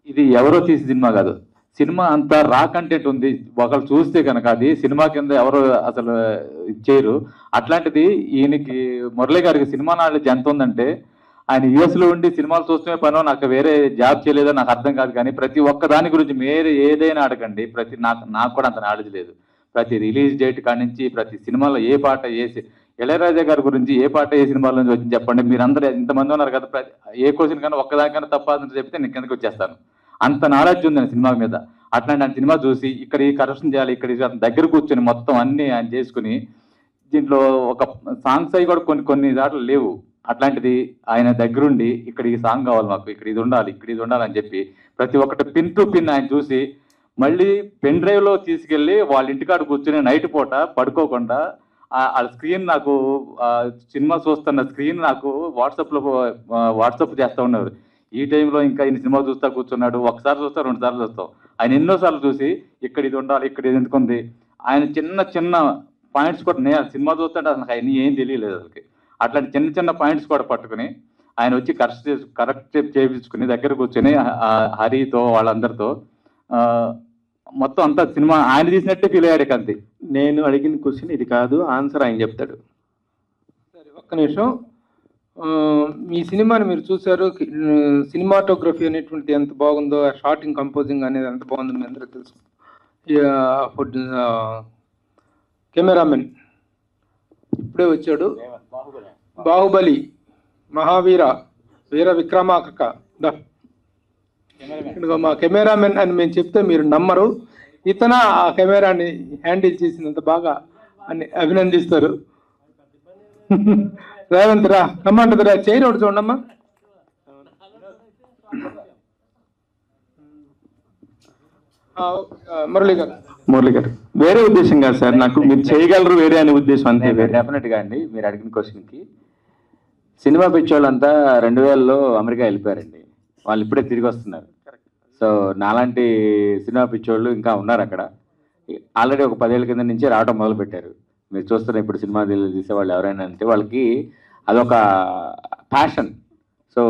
ఇది ఎవరో తీసిన సినిమా కాదు, సినిమా అంతా రా కంటెంట్ ఉంది. ఒకళ్ళు చూస్తే కనుక అది సినిమా కింద ఎవరు అసలు చేయరు. అట్లాంటిది ఈయనకి మురళి గారికి సినిమా నాలెడ్జ్ ఎంత ఉందంటే, ఆయన యుఎస్లో ఉండి సినిమాలు చూస్తూనే పనో, నాకు వేరే జాబ్ చేయలేదో నాకు అర్థం కాదు. కానీ ప్రతి ఒక్క దాని గురించి మీరు ఏదైనా అడగండి, నాకు కూడా అంత నాలెడ్జ్ లేదు. ప్రతి రిలీజ్ డేట్ కాడి నుంచి ప్రతి సినిమాలో ఏ పాట ఇళయరాజా గారి గురించి ఏ పాట ఏ సినిమాల నుంచి వచ్చింది చెప్పండి. మీరందరూ ఇంతమంది ఉన్నారు కదా, ఏ క్వశ్చన్ కన్నా ఒక్కదానికన్నా తప్పదని చెప్తే నేను కిందకి వచ్చేస్తాను. అంత నాలెడ్జ్ ఉంది సినిమా మీద. అట్లాంటి ఆయన సినిమా చూసి ఇక్కడ ఈ కరెక్షన్ చేయాలి, ఇక్కడ దగ్గర కూర్చొని మొత్తం అన్ని ఆయన చేసుకుని, దీంట్లో ఒక సాంగ్స్ అవి కూడా కొన్ని దాంట్లో లేవు. అట్లాంటిది ఆయన దగ్గరుండి ఇక్కడ ఈ సాంగ్ కావాలి మాకు, ఇక్కడ ఇది ఉండాలి అని చెప్పి ప్రతి ఒక్కటి పిన్ టు పిన్ ఆయన చూసి, మళ్ళీ పెన్ డ్రైవ్లో తీసుకెళ్ళి వాళ్ళ ఇంటికాడ కూర్చొని నైట్ పూట పడుకోకుండా ఆ స్క్రీన్ నాకు సినిమా చూస్తున్న స్క్రీన్ నాకు వాట్సాప్ చేస్తూ ఉన్నారు. ఈ టైంలో ఇంకా ఈయన సినిమా చూస్తా కూర్చున్నాడు. ఒకసారి చూస్తా, 2 సార్లు చూస్తాం. ఆయన ఎన్నోసార్లు చూసి ఇక్కడ ఇది ఉండాలి, ఇక్కడ ఇది ఎందుకుంది, ఆయన చిన్న పాయింట్స్ కూడా, నేను సినిమా చూస్తుంటే అసలు ఆయన ఏం తెలియలేదు అసలుకి. అట్లాంటి చిన్న పాయింట్స్ కూడా పట్టుకుని ఆయన వచ్చి కరెక్ట్ చేయించుకుని దగ్గర కూర్చొని హరితో వాళ్ళందరితో మొత్తం అంతా సినిమా ఆయన తీసినట్టే ఫీల్ అయ్యాడు. కంతి నేను అడిగిన క్వశ్చన్ ఇది కాదు, ఆన్సర్ ఆయన చెప్తాడు. సరే, ఒక్క నిమిషం. మీ సినిమాని మీరు చూశారు, సినిమాటోగ్రఫీ అనేటువంటిది ఎంత బాగుందో, షార్టింగ్ కంపోజింగ్ అనేది ఎంత బాగుందో మీ అందరికీ తెలుసు. కెమెరామెన్ ఇప్పుడే వచ్చాడు, బాహుబలి, మహావీర, వీర విక్రమార్క. మా కెమెరామెన్ అని మేము చెప్తే మీరు నమ్మరు. ఇతన ఆ కెమెరాని హ్యాండిల్ చేసినంత బాగా అని అభినందిస్తారు. రేవంత్ రా, రమ్మంటుందిరా, చైర్ ఒకటి చూడమ్మా. మురళి గారు వేరే ఉద్దేశం కాదు సార్, నాకు మీరు చేయగలరు వేరే అనే ఉద్దేశం అంతే. డెఫినెట్గా అండి. మీరు అడిగిన క్వశ్చన్కి, సినిమా పిచ్చోళ్ళంతా 2000లో అమెరికా వెళ్ళిపోయారండి. వాళ్ళు ఇప్పుడే తిరిగి వస్తున్నారు. సో నాలాంటి సినిమా పిచ్చోళ్ళు ఇంకా ఉన్నారు అక్కడ. ఆల్రెడీ ఒక 10 ఏళ్ళ కింద నుంచి రావడం మొదలు పెట్టారు. మీరు చూస్తున్న ఇప్పుడు సినిమా తీసేవాళ్ళు ఎవరైనా అంటే వాళ్ళకి అదొక ప్యాషన్. సో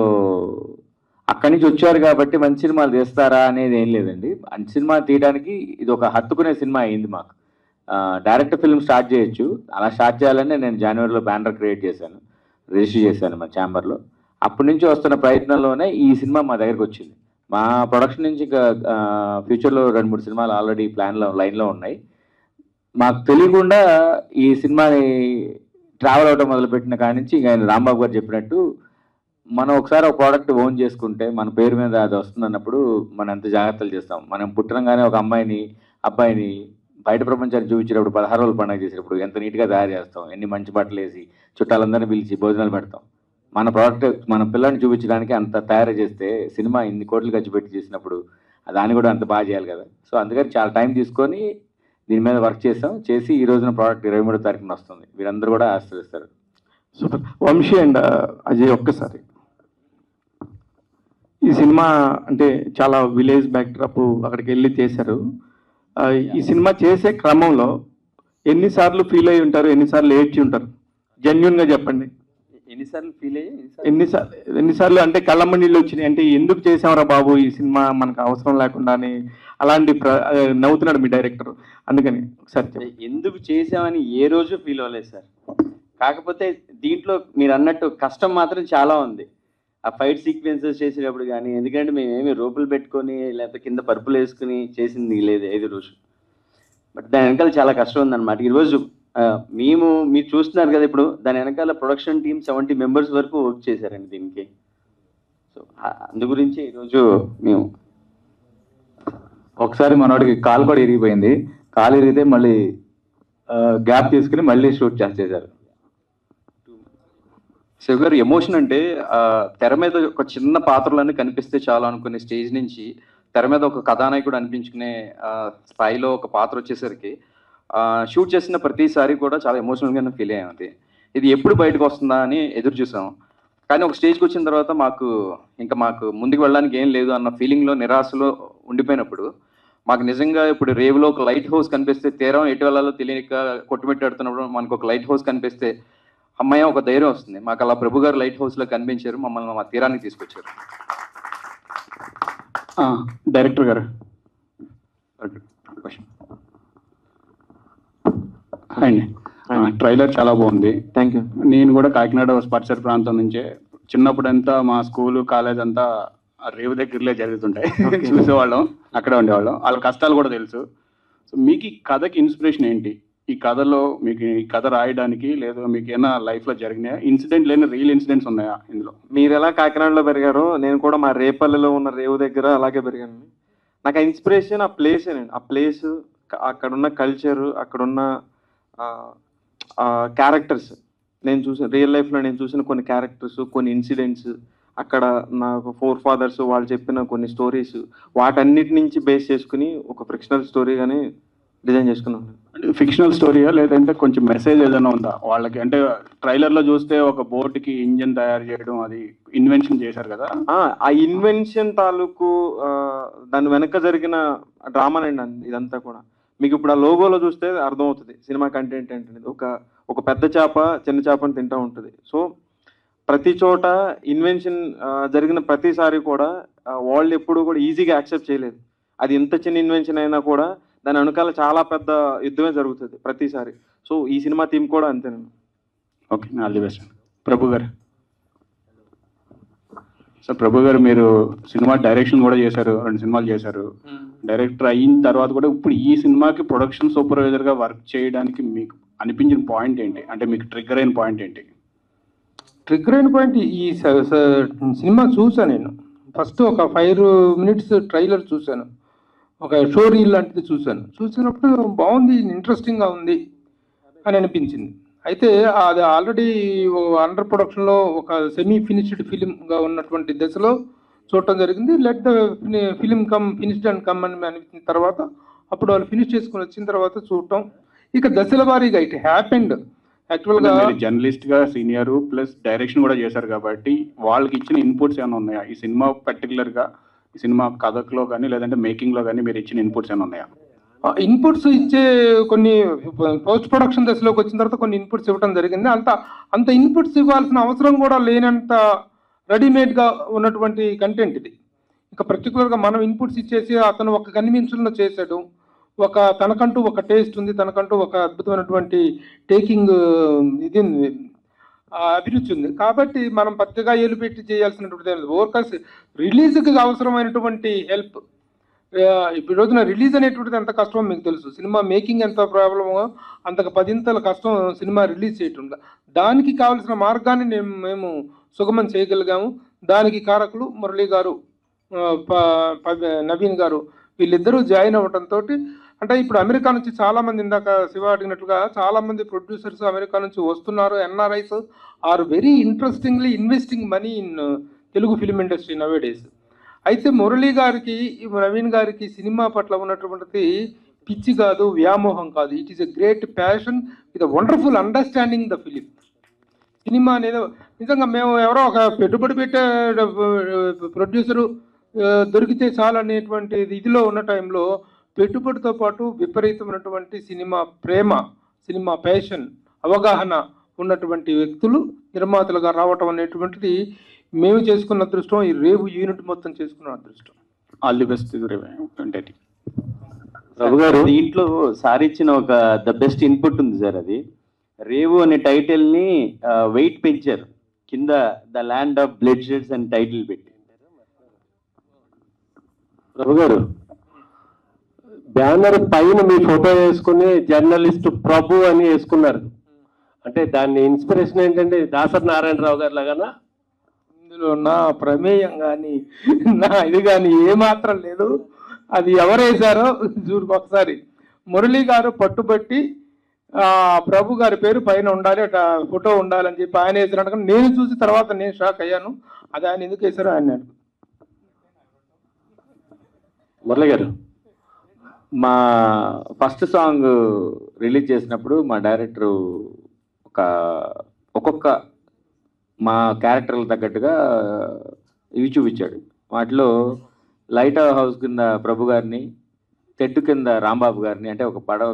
అక్కడి నుంచి వచ్చారు కాబట్టి మంచి సినిమాలు తీస్తారా అనేది ఏం లేదండి. మంచి సినిమా తీయడానికి ఇది ఒక హత్తుకునే సినిమా అయింది మాకు. డైరెక్ట్ ఫిల్మ్ స్టార్ట్ చేయొచ్చు. అలా స్టార్ట్ చేయాలని నేను జనవరిలో బ్యానర్ క్రియేట్ చేశాను, రిజిస్టర్ చేశాను మా ఛాంబర్లో. అప్పటి నుంచి వస్తున్న ప్రయత్నంలోనే ఈ సినిమా మా దగ్గరికి వచ్చింది. మా ప్రొడక్షన్ నుంచి ఫ్యూచర్లో 2-3 సినిమాలు ఆల్రెడీ లైన్లో ఉన్నాయి. మాకు తెలియకుండా ఈ సినిమాని ట్రావెల్ అవడం మొదలుపెట్టిన కాడి నుంచి ఆయన రాంబాబు గారు చెప్పినట్టు, మనం ఒకసారి ఒక ప్రోడక్ట్ ఓన్ చేసుకుంటే మన పేరు మీద అది వస్తుంది అన్నప్పుడు మనం ఎంత జాగ్రత్తలు చేస్తాం. మనం పుట్టడంగానే ఒక అబ్బాయిని బయట ప్రపంచాన్ని చూపించేటప్పుడు 16 రోజులు పండుగ చేసేటప్పుడు ఎంత నీట్గా తయారు చేస్తాం, ఎన్ని మంచి బట్టలు వేసి చుట్టాలందరినీ పిలిచి భోజనాలు పెడతాం. మన ప్రోడక్ట్ మన పిల్లల్ని చూపించడానికి అంత తయారు చేస్తే సినిమా ఇన్ని కోట్లు ఖర్చు పెట్టి చేసినప్పుడు దాన్ని కూడా అంత బాగా చేయాలి కదా. సో అందుకని చాలా టైం తీసుకొని దీని మీద వర్క్ చేసి ఈ రోజున ప్రోడక్ట్ 23వ తారీఖున వస్తుంది. మీరందరూ కూడా ఆశీర్వదిస్తారు. సూపర్. వంశీ అండ్ అజయ్, ఒక్కసారి ఈ సినిమా అంటే చాలా విలేజ్ బ్యాక్డ్రాప్, అక్కడికి వెళ్ళి చేశారు. ఈ సినిమా చేసే క్రమంలో ఎన్నిసార్లు ఫీల్ అయ్యి ఉంటారు, ఎన్నిసార్లు ఏడ్చి ఉంటారు? జెన్యున్గా చెప్పండి. ఎన్నిసార్లు అంటే కళ్ళమ్మ నీళ్ళు వచ్చినాయి, అంటే ఎందుకు చేసామరా బాబు ఈ సినిమా, మనకు అవసరం లేకుండా అని అలాంటి నవ్వుతున్నాడు మీ డైరెక్టర్. అందుకని ఒకసారి ఎందుకు చేసామని ఏ రోజు ఫీల్ అవ్వలేదు సార్. కాకపోతే దీంట్లో మీరు అన్నట్టు కష్టం మాత్రం చాలా ఉంది. ఆ ఫైట్ సీక్వెన్సెస్ చేసేటప్పుడు కానీ, ఎందుకంటే మేమేమి రూపులు పెట్టుకొని లేకపోతే కింద పరుపులు వేసుకుని చేసింది లేదు 5 రోజులు. బట్ దాని వెనకాల చాలా కష్టం ఉందన్నమాట. ఈరోజు మీరు చూస్తున్నారు కదా, ఇప్పుడు దాని వెనకాల ప్రొడక్షన్ టీమ్ 70 మెంబర్స్ వరకు వర్క్ చేశారండి దీనికి. సో అందు గురించి ఈరోజు మేము ఒకసారి మనోడికి కాలు కూడా ఇరిగిపోయింది. కాలు ఇరిగితే మళ్ళీ గ్యాప్ తీసుకుని మళ్ళీ షూట్ చేసేసారు. శివ గారు ఎమోషన్ అంటే తెర మీద ఒక చిన్న పాత్రలన్నీ కనిపిస్తే చాలు అనుకునే స్టేజ్ నుంచి తెర మీద ఒక కథానాయకుడు అనిపించుకునే స్థాయిలో ఒక పాత్ర వచ్చేసరికి షూట్ చేసిన ప్రతిసారి కూడా చాలా ఎమోషనల్గానే ఫీల్ అయ్యాం. అది ఇది ఎప్పుడు బయటకు వస్తుందా అని ఎదురు చూసాం. కానీ ఒక స్టేజ్కి వచ్చిన తర్వాత మాకు ముందుకు వెళ్ళడానికి ఏం లేదు అన్న ఫీలింగ్లో నిరాశలో ఉండిపోయినప్పుడు మాకు నిజంగా ఇప్పుడు రేవులో ఒక లైట్ హౌస్ కనిపిస్తే తీరం ఎటు వెళ్ళాలో తెలియక కొట్టుమిట్టాడుతున్నప్పుడు మనకు ఒక లైట్ హౌస్ కనిపిస్తే అమ్మాయి ఒక ధైర్యం వస్తుంది. మాకు అలా ప్రభు గారు లైట్ హౌస్లో కనిపించారు, మమ్మల్ని మా తీరానికి తీసుకొచ్చారు. డైరెక్టర్ గారు అండి, ట్రైలర్ చాలా బాగుంది. Thank you. నేను కూడా కాకినాడ పరిసర ప్రాంతం నుంచే చిన్నప్పుడంతా మా స్కూలు కాలేజ్ అంతా రేవు దగ్గరలే జరుగుతుంటాయి. చూసేవాళ్ళం, అక్కడే ఉండేవాళ్ళం. వాళ్ళ కష్టాలు కూడా తెలుసు. సో మీకు ఈ కథకి ఇన్స్పిరేషన్ ఏంటి? ఈ కథలో మీకు ఈ కథ రాయడానికి లేదా మీకు ఏమైనా లైఫ్లో జరిగినాయా ఇన్సిడెంట్ లేని రియల్ ఇన్సిడెంట్స్ ఉన్నాయా ఇందులో? మీరు ఎలా కాకినాడలో పెరిగారో నేను కూడా మా రేపల్లిలో ఉన్న రేవు దగ్గర అలాగే పెరిగాను. నాకు ఆ ఇన్స్పిరేషన్ ఆ ప్లేసేనండి. ఆ ప్లేస్, అక్కడున్న కల్చరు, అక్కడున్న క్యారెక్టర్స్, నేను చూసిన రియల్ లైఫ్లో నేను చూసిన కొన్ని క్యారెక్టర్స్, కొన్ని ఇన్సిడెంట్స్, అక్కడ నాకు ఫోర్ ఫాదర్స్ వాళ్ళు చెప్పిన కొన్ని స్టోరీస్, వాటన్నిటి నుంచి బేస్ చేసుకుని ఒక ఫిక్షనల్ స్టోరీగానే డిజైన్ చేసుకున్నాను. ఫిక్షనల్ స్టోరీయా లేదంటే కొంచెం మెసేజ్ ఏదైనా ఉందా వాళ్ళకి? అంటే ట్రైలర్లో చూస్తే ఒక బోట్కి ఇంజన్ తయారు చేయడం అది ఇన్వెన్షన్ చేశారు కదా, ఆ ఇన్వెన్షన్ తాలూకు దాని వెనక జరిగిన డ్రామానండి ఇదంతా కూడా. మీకు ఇప్పుడు ఆ లోగోలో చూస్తే అర్థమవుతుంది సినిమా కంటెంట్ ఏంటనేది. ఒక పెద్ద చేప చిన్న చేపని తింటూ ఉంటుంది. సో ప్రతి చోట ఇన్వెన్షన్ జరిగిన ప్రతిసారి కూడా వాళ్ళు ఎప్పుడు కూడా ఈజీగా యాక్సెప్ట్ చేయలేదు. అది ఎంత చిన్న ఇన్వెన్షన్ అయినా కూడా దాని వెనకాల చాలా పెద్ద యుద్ధమే జరుగుతుంది ప్రతిసారి. సో ఈ సినిమా థీమ్ కూడా అంతేనండి. Okay, all the best. Prabhu garu, so ప్రభు గారు మీరు సినిమా డైరెక్షన్ కూడా చేశారు, 2 సినిమాలు చేశారు. డైరెక్టర్ అయిన తర్వాత కూడా ఇప్పుడు ఈ సినిమాకి ప్రొడక్షన్ సూపర్వైజర్గా వర్క్ చేయడానికి మీకు అనిపించిన పాయింట్ ఏంటి? అంటే మీకు ట్రిగ్గర్ అయిన పాయింట్ ఏంటి? ట్రిగ్గర్ అయిన పాయింట్ ఈ సినిమా చూసాను నేను. ఫస్ట్ ఒక 5 minutes ట్రైలర్ చూశాను, ఒక షో రీల్ లాంటిది చూశాను. చూసినప్పుడు బాగుంది, ఇంట్రెస్టింగ్గా ఉంది అని అనిపించింది. అయితే అది ఆల్రెడీ అండర్ ప్రొడక్షన్లో ఒక సెమీ ఫినిష్డ్ ఫిలింగా ఉన్నటువంటి దశలో చూడటం జరిగింది. Let the film come finished and come అని అనిపించిన తర్వాత అప్పుడు వాళ్ళు ఫినిష్ చేసుకుని వచ్చిన తర్వాత చూడటం, ఇక దశల వారీగా ఇట్ హ్యాపెండ్. యాక్చువల్గా జర్నలిస్ట్గా సీనియర్ ప్లస్ డైరెక్షన్ కూడా చేశారు కాబట్టి వాళ్ళకి ఇచ్చిన ఇన్పుట్స్ ఏమైనా ఉన్నాయా ఈ సినిమా పర్టికులర్గా? ఈ సినిమా కథలో కానీ లేదంటే మేకింగ్లో కానీ మీరు ఇచ్చిన ఇన్పుట్స్ ఏమైనా ఉన్నాయా? ఇన్పుట్స్ ఇచ్చే కొన్ని పోస్ట్ ప్రొడక్షన్ దశలోకి వచ్చిన తర్వాత కొన్ని ఇన్పుట్స్ ఇవ్వడం జరిగింది. అంత ఇన్పుట్స్ ఇవ్వాల్సిన అవసరం కూడా లేనంత రెడీమేడ్గా ఉన్నటువంటి కంటెంట్ ఇది. ఇంకా పర్టికులర్గా మనం ఇన్పుట్స్ ఇచ్చేసి అతను ఒక కన్విన్షన్లో చేశాడు, తనకంటూ ఒక టేస్ట్ ఉంది, తనకంటూ ఒక అద్భుతమైనటువంటి టేకింగ్ ఇది అభిరుచి ఉంది. కాబట్టి మనం పెద్దగా ఏలు పెట్టి చేయాల్సినటువంటి ఓవర్కాస్ రిలీజ్కి అవసరమైనటువంటి హెల్ప్. ఇప్పుడు రోజున రిలీజ్ అనేటువంటిది ఎంత కష్టమో మీకు తెలుసు. సినిమా మేకింగ్ ఎంత ప్రాబ్లమో అంతకు 10 కష్టం సినిమా రిలీజ్ చేయటం. దానికి కావాల్సిన మార్గాన్ని మేము సుగమం చేయగలిగాము. దానికి కారకులు మురళీ గారు, నవీన్ గారు, వీళ్ళిద్దరూ జాయిన్ అవ్వడంతో, అంటే ఇప్పుడు అమెరికా నుంచి చాలామంది, ఇందాక శివ అడిగినట్లుగా చాలామంది ప్రొడ్యూసర్స్ అమెరికా నుంచి వస్తున్నారు. NRIs are very interestingly investing money in Telugu film industry nowadays. అయితే మురళీ గారికి, నవీన్ గారికి సినిమా పట్ల ఉన్నటువంటిది పిచ్చి కాదు, వ్యామోహం కాదు. It is a great passion with wonderful understanding the film. Cinema అనేది నిజంగా మేము ఎవరో ఒక పెట్టుబడి పెట్టే ప్రొడ్యూసరు దొరికితే చాలు అనేటువంటి ఇదిలో ఉన్న టైంలో పెట్టుబడితో పాటు విపరీతమైనటువంటి సినిమా ప్రేమ, సినిమా ప్యాషన్, అవగాహన ఉన్నటువంటి వ్యక్తులు నిర్మాతలుగా రావటం అనేటువంటిది మేము చేసుకున్న అదృష్టం, ఈ రేవు యూనిట్ మొత్తం చేసుకున్న అదృష్టం. All the best. ప్రభు గారు, దీంట్లో సార్ ఇచ్చిన ఒక ద బెస్ట్ ఇన్పుట్ ఉంది సార్. అది రేవు అనే టైటిల్ ని వెయిట్ పెంచారు, కింద the land of blood sheds అని టైటిల్ పెట్టి. ప్రభు గారు, బ్యానర్ పైన మీ ఫోటో వేసుకుని జర్నలిస్ట్ ప్రభు అని వేసుకున్నారు. అంటే దాన్ని ఇన్స్పిరేషన్ ఏంటంటే దాసరి నారాయణరావు గారు లాగానా? ఇందులో నా ప్రమేయం కానీ నా ఇది కానీ ఏమాత్రం లేదు. అది ఎవరు వేశారో చూడు ఒకసారి. మురళీ గారు పట్టుబట్టి ప్రభు గారి పేరు పైన ఉండాలి, అట్లా ఫోటో ఉండాలని చెప్పి ఆయన వేసినట్టు నేను చూసి తర్వాత నేను షాక్ అయ్యాను. అది ఆయన ఎందుకు వేశారో ఆయన అడుగు. మురళి గారు, మా ఫస్ట్ సాంగ్ రిలీజ్ చేసినప్పుడు మా డైరెక్టరు ఒక్కొక్క మా క్యారెక్టర్లు తగ్గట్టుగా ఇవి చూపించాడు. వాటిలో లైట్ హౌస్ కింద ప్రభు గారిని, తెట్టు కింద రాంబాబు గారిని, అంటే ఒక పడవ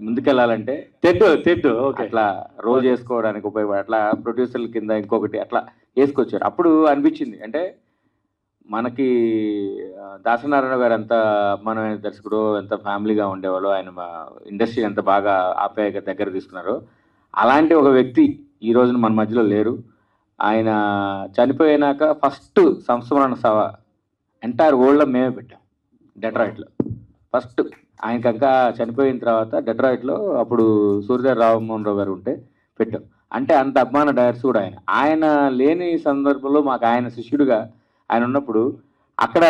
ముందుకెళ్ళాలంటే తెట్టు అట్లా రోజు వేసుకోవడానికి ఉపయోగపడే అట్లా ప్రొడ్యూసర్ల కింద ఇంకొకటి అట్లా వేసుకొచ్చారు. అప్పుడు అనిపించింది అంటే మనకి దాసనారాయణ గారు ఎంత అభిమానమైన దర్శకుడు, ఎంత ఫ్యామిలీగా ఉండేవాళ్ళు, ఆయన మా ఇండస్ట్రీ ఎంత బాగా ఆప్యాయంగా దగ్గర తీసుకున్నారో అలాంటి ఒక వ్యక్తి ఈ రోజున మన మధ్యలో లేరు. ఆయన చనిపోయినాక ఫస్ట్ సంస్మరణ సభ ఎంటైర్ వరల్డ్లో మేమే పెట్టాం డెట్రాయిట్లో. ఫస్ట్ ఆయనకంకా చనిపోయిన తర్వాత డెట్రాయిట్లో అప్పుడు సూర్యదేవ రామమోహన్ రావు గారు ఉంటే పెట్టాం. అంటే అంత అభిమాన డైరెక్టర్స్ కూడా ఆయన లేని సందర్భంలో మాకు ఆయన శిష్యుడిగా ఆయన ఉన్నప్పుడు అక్కడ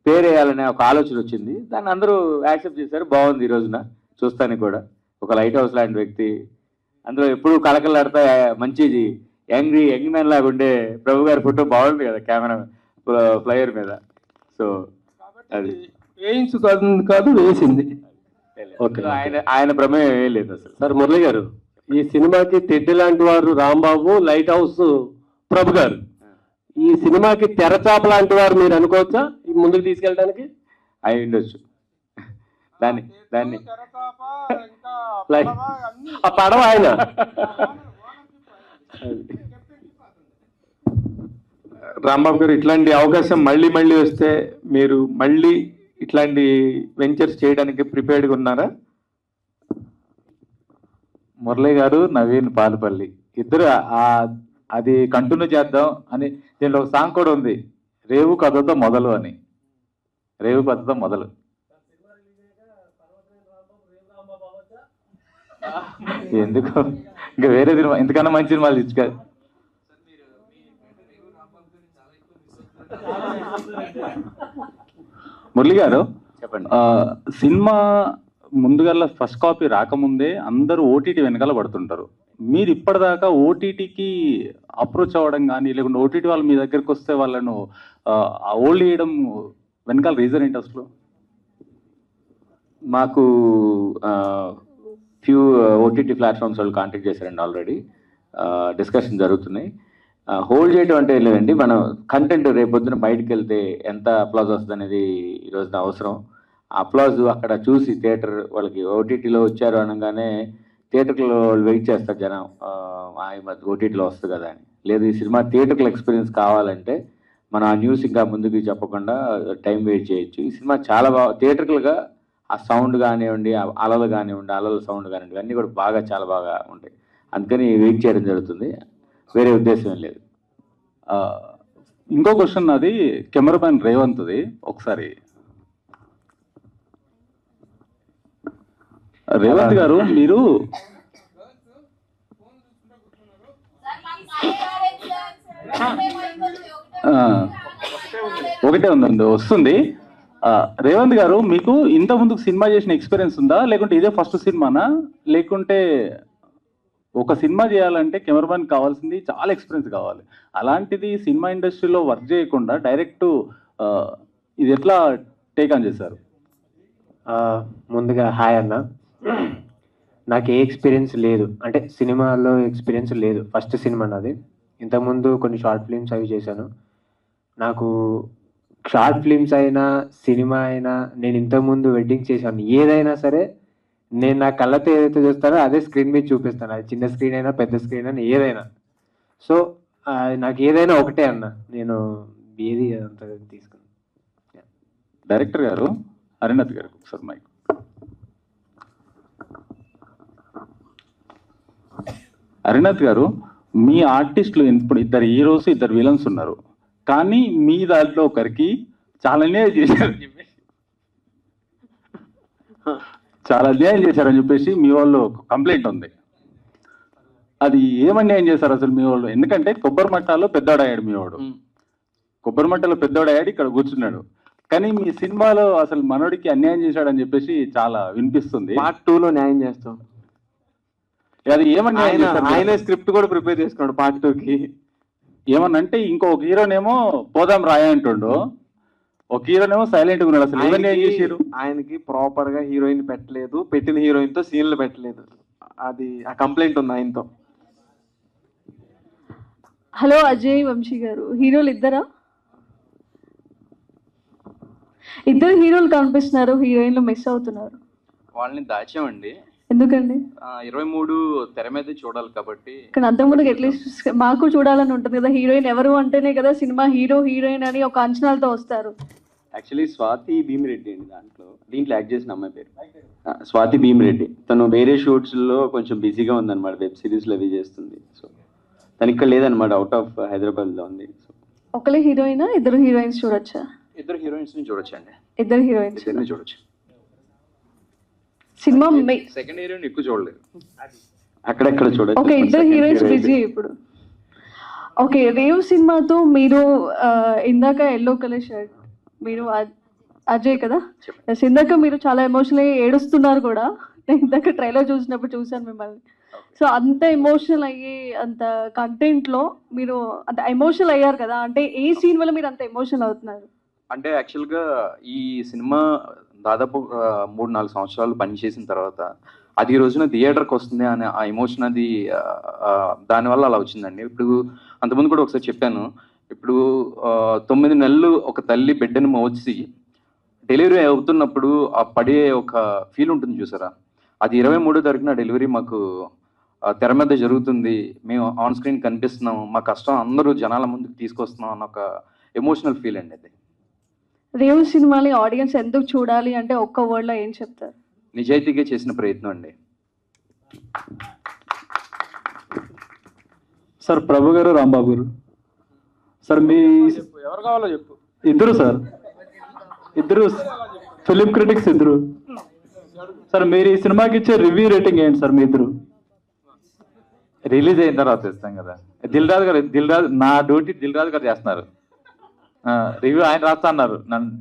పేరు వేయాలనే ఒక ఆలోచన వచ్చింది. దాన్ని అందరూ యాక్సెప్ట్ చేశారు. బాగుంది ఈ రోజున చూస్తానికి కూడా. ఒక లైట్ హౌస్ లాంటి వ్యక్తి, అందులో ఎప్పుడు కళకళలాడుతా మంచి యంగ్ మ్యాన్ లాగా ఉండే ప్రభు గారి ఫోటో బాగుంది కదా కెమెరా ఫ్లైయర్ మీద. సో అది వేయించు కాదు వేసింది. ఆయన ప్రమేయం ఏం లేదు అసలు. సార్ మురళి గారు, ఈ సినిమాకి తెడ్డి లాంటి వారు రాంబాబు, లైట్ హౌస్ ప్రభు గారు. ఈ సినిమాకి తెరచాప లాంటి వారు మీరు అనుకోవచ్చా ఈ ముందుకు తీసుకెళ్ళడానికి? అయి ఉండొచ్చు. దాన్ని ఆ పడవ ఆయన. రాంబాబు గారు, ఇట్లాంటి అవకాశం మళ్ళీ మళ్ళీ వస్తే మీరు మళ్ళీ ఇట్లాంటి వెంచర్స్ చేయడానికి ప్రిపేర్డ్గా ఉన్నారా? మురళి గారు, నవీన్ పాలుపల్లి ఇద్దరు అది కంటిన్యూ చేద్దాం అని. దీంట్లో ఒక సాంగ్ కూడా ఉంది, రేవు కథతో మొదలు అని. రేవు కథతో మొదలు. ఎందుకు ఇంకా వేరే సినిమా ఇంతకన్నా మంచి సినిమాలు ఇచ్చుక. మురళి గారు చెప్పండి. సినిమా ముందుగా ఫస్ట్ కాపీ రాకముందే అందరూ ఓటీటీ వెనకాల పడుతుంటారు. మీరు ఇప్పటిదాకా ఓటీటీకి అప్రోచ్ అవ్వడం కానీ, లేకుంటే ఓటీటీ వాళ్ళు మీ దగ్గరికి వస్తే వాళ్ళను హోల్డ్ చేయడం వెనకాల రీజన్ ఏంటి అసలు? మాకు ఫ్యూ ఓటీటీ ప్లాట్ఫామ్స్ వాళ్ళు కాంటాక్ట్ చేశారండి. ఆల్రెడీ డిస్కషన్ జరుగుతున్నాయి. హోల్డ్ చేయడం అంటే లేదండి, మనం కంటెంట్ రేపొద్దున బయటకు వెళ్తే ఎంత అప్లాజ్ వస్తుంది అనేది ఈ రోజున అవసరం. అప్లాజ్ అక్కడ చూసి థియేటర్ వాళ్ళకి ఓటీటీలో వచ్చారు అనగానే థియేటర్లో వాళ్ళు వెయిట్ చేస్తారు జనం, ఈ మధ్య ఓటీటీలో వస్తుంది కదా అని. లేదు, ఈ సినిమా థియేటర్లో ఎక్స్పీరియన్స్ కావాలంటే మనం ఆ న్యూస్ ఇంకా ముందుకు చెప్పకుండా టైం వెయిట్ చేయొచ్చు. ఈ సినిమా చాలా బాగా థియేటర్లుగా ఆ సౌండ్ కానివ్వండి, అలలు కానివ్వండి, అలల సౌండ్ కానివ్వండి, అన్నీ కూడా బాగా చాలా బాగా ఉంటాయి. అందుకని వెయిట్ చేయడం జరుగుతుంది, వేరే ఉద్దేశం ఏం లేదు. ఇంకో క్వశ్చన్, అది కెమెరామ్యాన్ రేవంత్ది. ఒకసారి రేవంత్ గారు, మీరు ఒకటే ఉందండి వస్తుంది. రేవంత్ గారు, మీకు ఇంత ముందుకు సినిమా చేసిన ఎక్స్పీరియన్స్ ఉందా, లేకుంటే ఇదే ఫస్ట్ సినిమానా? లేకుంటే ఒక సినిమా చేయాలంటే కెమెరామెన్ కావాల్సింది చాలా ఎక్స్పీరియన్స్ కావాలి. అలాంటిది సినిమా ఇండస్ట్రీలో వర్క్ చేయకుండా డైరెక్ట్ ఇది ఎట్లా టేక్ ఆన్ చేశారు? ముందుగా హాయ్ అన్న. నాకు ఏ ఎక్స్పీరియన్స్ లేదు, అంటే సినిమాలో ఎక్స్పీరియన్స్ లేదు. ఫస్ట్ సినిమా నాది. ఇంతకుముందు కొన్ని షార్ట్ ఫిల్మ్స్ అవి చేశాను. నాకు షార్ట్ ఫిల్మ్స్ అయినా సినిమా అయినా, నేను ఇంతకుముందు వెడ్డింగ్ చేశాను. ఏదైనా సరే నేను నా కళ్ళతో ఏదైతే చూస్తానో అదే స్క్రీన్ మీద చూపిస్తాను. అది చిన్న స్క్రీన్ అయినా పెద్ద స్క్రీన్ అయినా ఏదైనా. సో నాకు ఏదైనా ఒకటే అన్న, నేను ఏది అంత తీసుకున్నాను. డైరెక్టర్ గారు, హరినాథ్ గారు ఒకసారి మైక్. హరినాథ్ గారు, మీ ఆర్టిస్టులు ఇప్పుడు ఇద్దరు హీరోస్, ఇద్దరు విలన్స్ ఉన్నారు. కానీ మీ దాంట్లో ఒకరికి చాలా అన్యాయం చేశారని చెప్పేసి మీ వాళ్ళు కంప్లైంట్ ఉంది. అది ఏమన్యాయం చేశారు అసలు మీ వాళ్ళు? ఎందుకంటే కొబ్బరి మట్టాలో పెద్దోడయ్యాడు మీ వాడు, కొబ్బరి మట్టలో పెద్దోడయ్యాడు, ఇక్కడ కూర్చున్నాడు. కానీ మీ సినిమాలో అసలు మనోడికి అన్యాయం చేశాడని చెప్పేసి చాలా వినిపిస్తుంది. పార్ట్ 2లో న్యాయం చేస్తాం. అది ఏమన్నా ఆయనే స్క్రిప్ట్ కూడా ప్రిపేర్ చేసుకున్నాడు పార్ట్ 2కి. ఏమన్నంటే ఇంకొక హీరోనేమో పోదాం రాయ అంటుండు, ఒక హీరోనేమో సైలెంట్ గా ఉన్నాడు. అసలు ఇవన్నీ ఏం చేశారు? ఆయనకి ప్రాపర్ గా హీరోయిన్ పెట్టలేదు, పెట్టిన హీరోయిన్ తో సీన్లు పెట్టలేదు. అది ఆ కంప్లైంట్ ఉంది ఆయనతో. హలో అజయ్ వంశీ గారు, హీరోలు ఇద్దరా? ఇద్దరు హీరోలు కనిపిస్తున్నారు, హీరోయిన్లు మిస్ అవుతున్నారు. వాళ్ళని దాచామండి. ఎందుకండి? 23 తెర మీద చూడాలి కాబట్టి. కానీ అంతకుముందు అట్లీస్ట్ మాకు చూడాలని ఉంటుంది కదా, హీరోయిన్ ఎవరు అంటేనే కదా సినిమా హీరో హీరోయిన్ అని ఒక అంచనాలతో వస్తారు. యాక్చువల్లీ స్వాతి భీమిరెడ్డి అండి దీంట్లో యాక్ట్ చేసిన అమ్మాయి పేరు స్వాతి భీమిరెడ్డి. తను వేరే షూట్స్లో కొంచెం బిజీగా ఉందన్నమాట, వెబ్ సిరీస్లో అవి చేస్తుంది. సో తను ఇక్కడ లేదనమాట, అవుట్ ఆఫ్ హైదరాబాద్లో ఉంది. సో ఒకలే హీరోయినా, ఇద్దరు హీరోయిన్స్ చూడొచ్చా? ఇద్దరు హీరోయిన్స్ ని చూడొచ్చు అండి. ఇద్దరు హీరోయిన్స్ చూడొచ్చు. సినిమా సెకండ్ హీరోయిన్ ఎక్కువ చూడలేదు, అక్కడెక్కడ చూడొచ్చు. ఓకే, ఇద్దరు హీరోయిన్స్ బిజీ ఇప్పుడు. ఓకే, రేవ్ సినిమాతో మీరు ఇందాక ఎల్లో కలర్ షర్ట్, మీరు అజయ్ కదా, ఇందాక మీరు చాలా ఎమోషనల్ అయ్యి ఏడుస్తున్నారు కూడా. నేను ఇందాక ట్రైలర్ చూసినప్పుడు చూసాను మిమ్మల్ని. సో అంత ఎమోషనల్ అయ్యి అంత కంటెంట్లో మీరు అంత ఎమోషనల్ అయ్యారు కదా, అంటే ఏ సీన్ వల్ల మీరు అంత ఎమోషనల్ అవుతున్నారు? అంటే యాక్చువల్గా ఈ సినిమా దాదాపు 3-4 సంవత్సరాలు పనిచేసిన తర్వాత అది ఈ రోజున థియేటర్కి వస్తుంది అనే ఆ ఎమోషన్ అది దానివల్ల అలా వచ్చిందండి. ఇప్పుడు అంతకుముందు కూడా ఒకసారి చెప్పాను, ఇప్పుడు 9 నెలలు ఒక తల్లి బిడ్డను మోచి డెలివరీ అవుతున్నప్పుడు ఆ పడే ఒక ఫీల్ ఉంటుంది చూసారా, అది 23వ తారీఖున డెలివరీ మాకు తెర మీద జరుగుతుంది, మేము ఆన్ స్క్రీన్ కనిపిస్తున్నాం, మా కష్టం అందరూ జనాల ముందుకు తీసుకొస్తున్నాం అన్న ఒక ఎమోషనల్ ఫీల్ అండి అది. రేవ్ సినిమాని ఆడియన్స్ ఎందుకు చూడాలి అంటే ఒక్క వర్డ్లో ఏం చెప్తారు? నిజాయితీగా చేసిన ప్రయత్నం అండి. సార్ ప్రభు గారు, రాంబాబు గారు, సార్ మీ ఎవరు కావాలో చెప్పు. ఇద్దరు సార్, ఇద్దరు ఫిలిం క్రిటిక్స్ ఇద్దరు. సార్ మీరు ఈ సినిమాకి ఇచ్చే రివ్యూ రేటింగ్ ఏంటి సార్? మీ ఇద్దరు రిలీజ్ అయిన తర్వాత ఇస్తాం కదా. దిల్ రాజు నా డ్యూటీ దిల్ రాజు గారు చేస్తున్నారు, రివ్యూ ఆయన రాస్తా అన్నారు నన్ను.